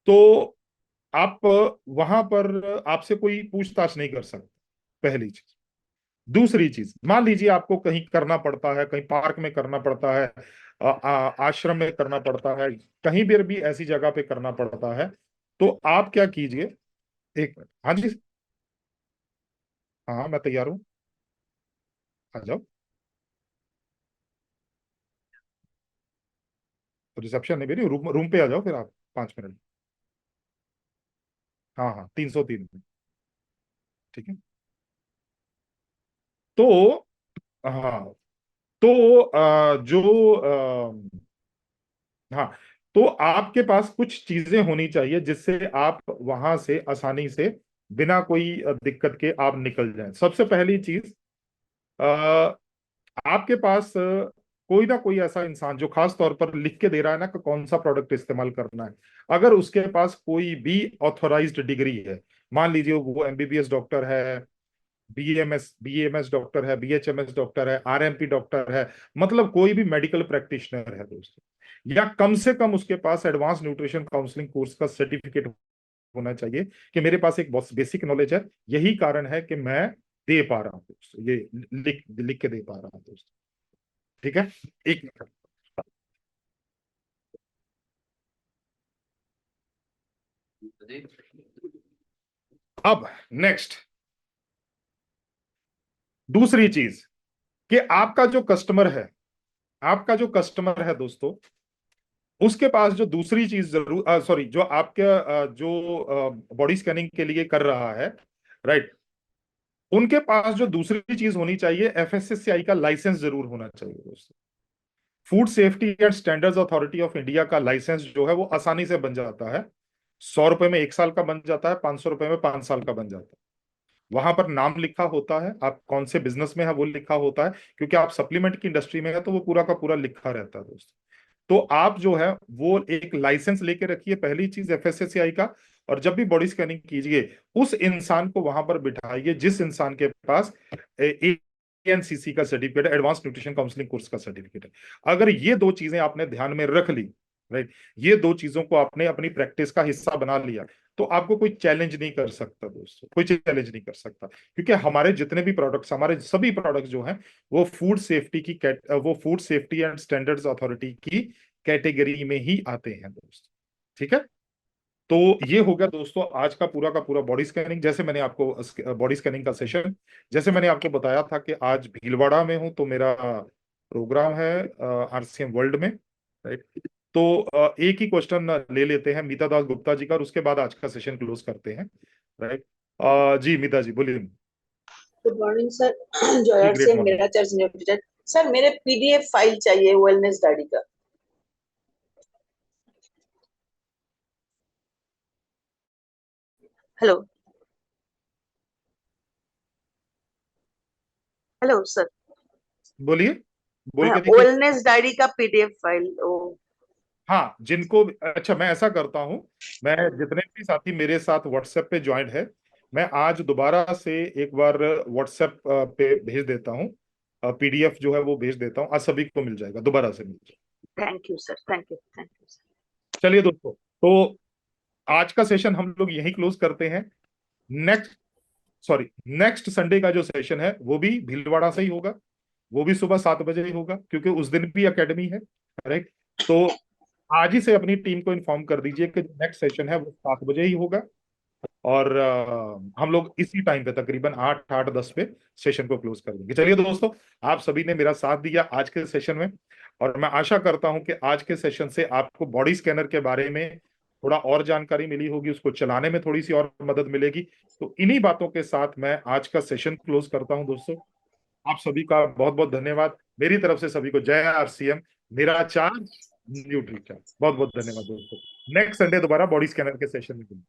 तो आप वहां पर आपसे कोई पूछताछ नहीं कर सकता, पहली चीज। दूसरी चीज, मान लीजिए आपको कहीं करना पड़ता है, कहीं पार्क में करना पड़ता है, आश्रम में करना पड़ता है, कहीं भी ऐसी जगह पे करना पड़ता है, तो आप क्या कीजिए। एक मिनट, हाँ जी। हाँ, मैं तैयार हूँ, आ जाओ। तो रिसेप्शन नहीं, मेरी रूम रूम पे आ जाओ फिर आप, 5 मिनट। हाँ हाँ, 303 में। ठीक है। तो हाँ, तो हाँ, तो आपके पास कुछ चीजें होनी चाहिए जिससे आप वहां से आसानी से, बिना कोई दिक्कत के आप निकल जाएं। सबसे पहली चीज, अ, आपके पास कोई ना कोई ऐसा इंसान जो खास तौर पर लिख के दे रहा है ना कि कौन सा प्रोडक्ट इस्तेमाल करना है, अगर उसके पास कोई भी ऑथोराइज्ड डिग्री है, मान लीजिए वो एमबीबीएस डॉक्टर है, बीएमएस डॉक्टर है, बीएचएमएस डॉक्टर है, आरएमपी डॉक्टर है, मतलब कोई भी मेडिकल प्रैक्टिशनर है दोस्तों, या कम से कम उसके पास एडवांस न्यूट्रिशन काउंसलिंग कोर्स का सर्टिफिकेट होना चाहिए कि मेरे पास एक बहुत बेसिक नॉलेज है, यही कारण है कि मैं दे पा रहा हूँ दोस्तों, ये लिख लिख के दे पा रहा हूँ दोस्तों। ठीक है। एक मिनट। अब नेक्स्ट, दूसरी चीज, कि आपका जो कस्टमर है, आपका जो कस्टमर है दोस्तों, उसके पास जो दूसरी चीज जरूर, सॉरी, जो आपके जो बॉडी स्कैनिंग के लिए कर रहा है, राइट, उनके पास जो दूसरी चीज होनी चाहिए, एफएसएससीआई का लाइसेंस जरूर होना चाहिए दोस्तों। Food safety and standards authority of India का लाइसेंस जो है वो आसानी से बन जाता है। 100 रुपए में 1 साल का बन जाता है, 500 रुपए में 5 साल का बन जाता है। वहां पर नाम लिखा होता है, आप कौन से बिजनेस में है वो लिखा होता है, क्योंकि आप सप्लीमेंट की इंडस्ट्री में है तो वो पूरा का पूरा लिखा रहता है दोस्तों। तो आप जो है वो एक लाइसेंस लेके रखिए, पहली चीज एफएसएससीआई का। और जब भी बॉडी स्कैनिंग कीजिए, उस इंसान को वहां पर बिठाइए जिस इंसान के पास एएनसीसी का सर्टिफिकेट है, एडवांस न्यूट्रिशन काउंसलिंग कोर्स का सर्टिफिकेट है। अगर ये दो चीजें आपने ध्यान में रख ली, राइट, ये दो चीजों को आपने अपनी प्रैक्टिस का हिस्सा बना लिया, तो आपको कोई चैलेंज नहीं कर सकता दोस्तों, कोई चैलेंज नहीं कर सकता, क्योंकि हमारे जितने भी प्रोडक्ट्स, हमारे सभी प्रोडक्ट्स जो हैं वो वो food safety and standards authority की कैटेगरी में ही आते हैं दोस्त। ठीक है। तो ये हो गया दोस्तों आज का पूरा बॉडी स्कैनिंग। जैसे मैंने आपको बॉडी स्कैनिंग का सेशन, जैसे मैंने आपको बताया था कि आज भीलवाड़ा में हूं, तो मेरा प्रोग्राम है आरसीएम वर्ल्ड में, राइट। तो एक ही क्वेश्चन ले लेते हैं मीता दास गुप्ता जी का, और उसके बाद आज का सेशन क्लोज करते हैं, राइट। जी मीता जी बोलिए। Good morning sir. जी जॉयट ग्रेट से मॉर्निंग। मेरा चर्च न्यूट्रिशन। सर मेरे पीडीएफ फाइल चाहिए वेलनेस डायरी का। Hello hello sir. बोलिए, बोल हाँ, के देखिए। वेलनेस डायरी का पीडीएफ फाइल ओ। हाँ, जिनको, अच्छा मैं ऐसा करता हूँ, मैं जितने भी साथी मेरे साथ व्हाट्सएप पे ज्वाइंट है, मैं आज दोबारा से एक बार व्हाट्सएप पे भेज देता हूँ, पीडीएफ जो है वो भेज देता हूँ, आज सभी को मिल जाएगा, दोबारा से मिल जाएगा। Thank you sir, thank you sir. चलिए दोस्तों, तो आज का सेशन हम लोग यहीं क्लोज करते हैं। नेक्स्ट, सॉरी, नेक्स्ट संडे का जो सेशन है वो भी भीलवाड़ा से ही होगा, वो भी सुबह 7 बजे ही होगा, क्योंकि उस दिन भी एकेडमी है, राइट। तो आज ही से अपनी टीम को इन्फॉर्म कर दीजिए कि नेक्स्ट सेशन है वो 7 बजे ही होगा, और हम लोग इसी टाइम पे तकरीबन 8 8 10 पे सेशन को क्लोज कर देंगे। चलिए दोस्तों, आप सभी ने मेरा साथ दिया आज के सेशन में, और मैं आशा करता हूं कि आज के सेशन से आपको बॉडी स्कैनर के बारे में थोड़ा और जानकारी मिली होगी, उसको चलाने में थोड़ी सी और मदद मिलेगी। तो इन्हीं बातों के साथ मैं आज का सेशन क्लोज करता हूं दोस्तों। आप सभी का बहुत बहुत धन्यवाद, मेरी तरफ से सभी को जय आरसीएम, मेरा चार्ज न्यूट्री चार्ज। बहुत बहुत धन्यवाद दोस्तों। नेक्स्ट संडे दोबारा बॉडी स्कैनर के सेशन में मिलेंगे।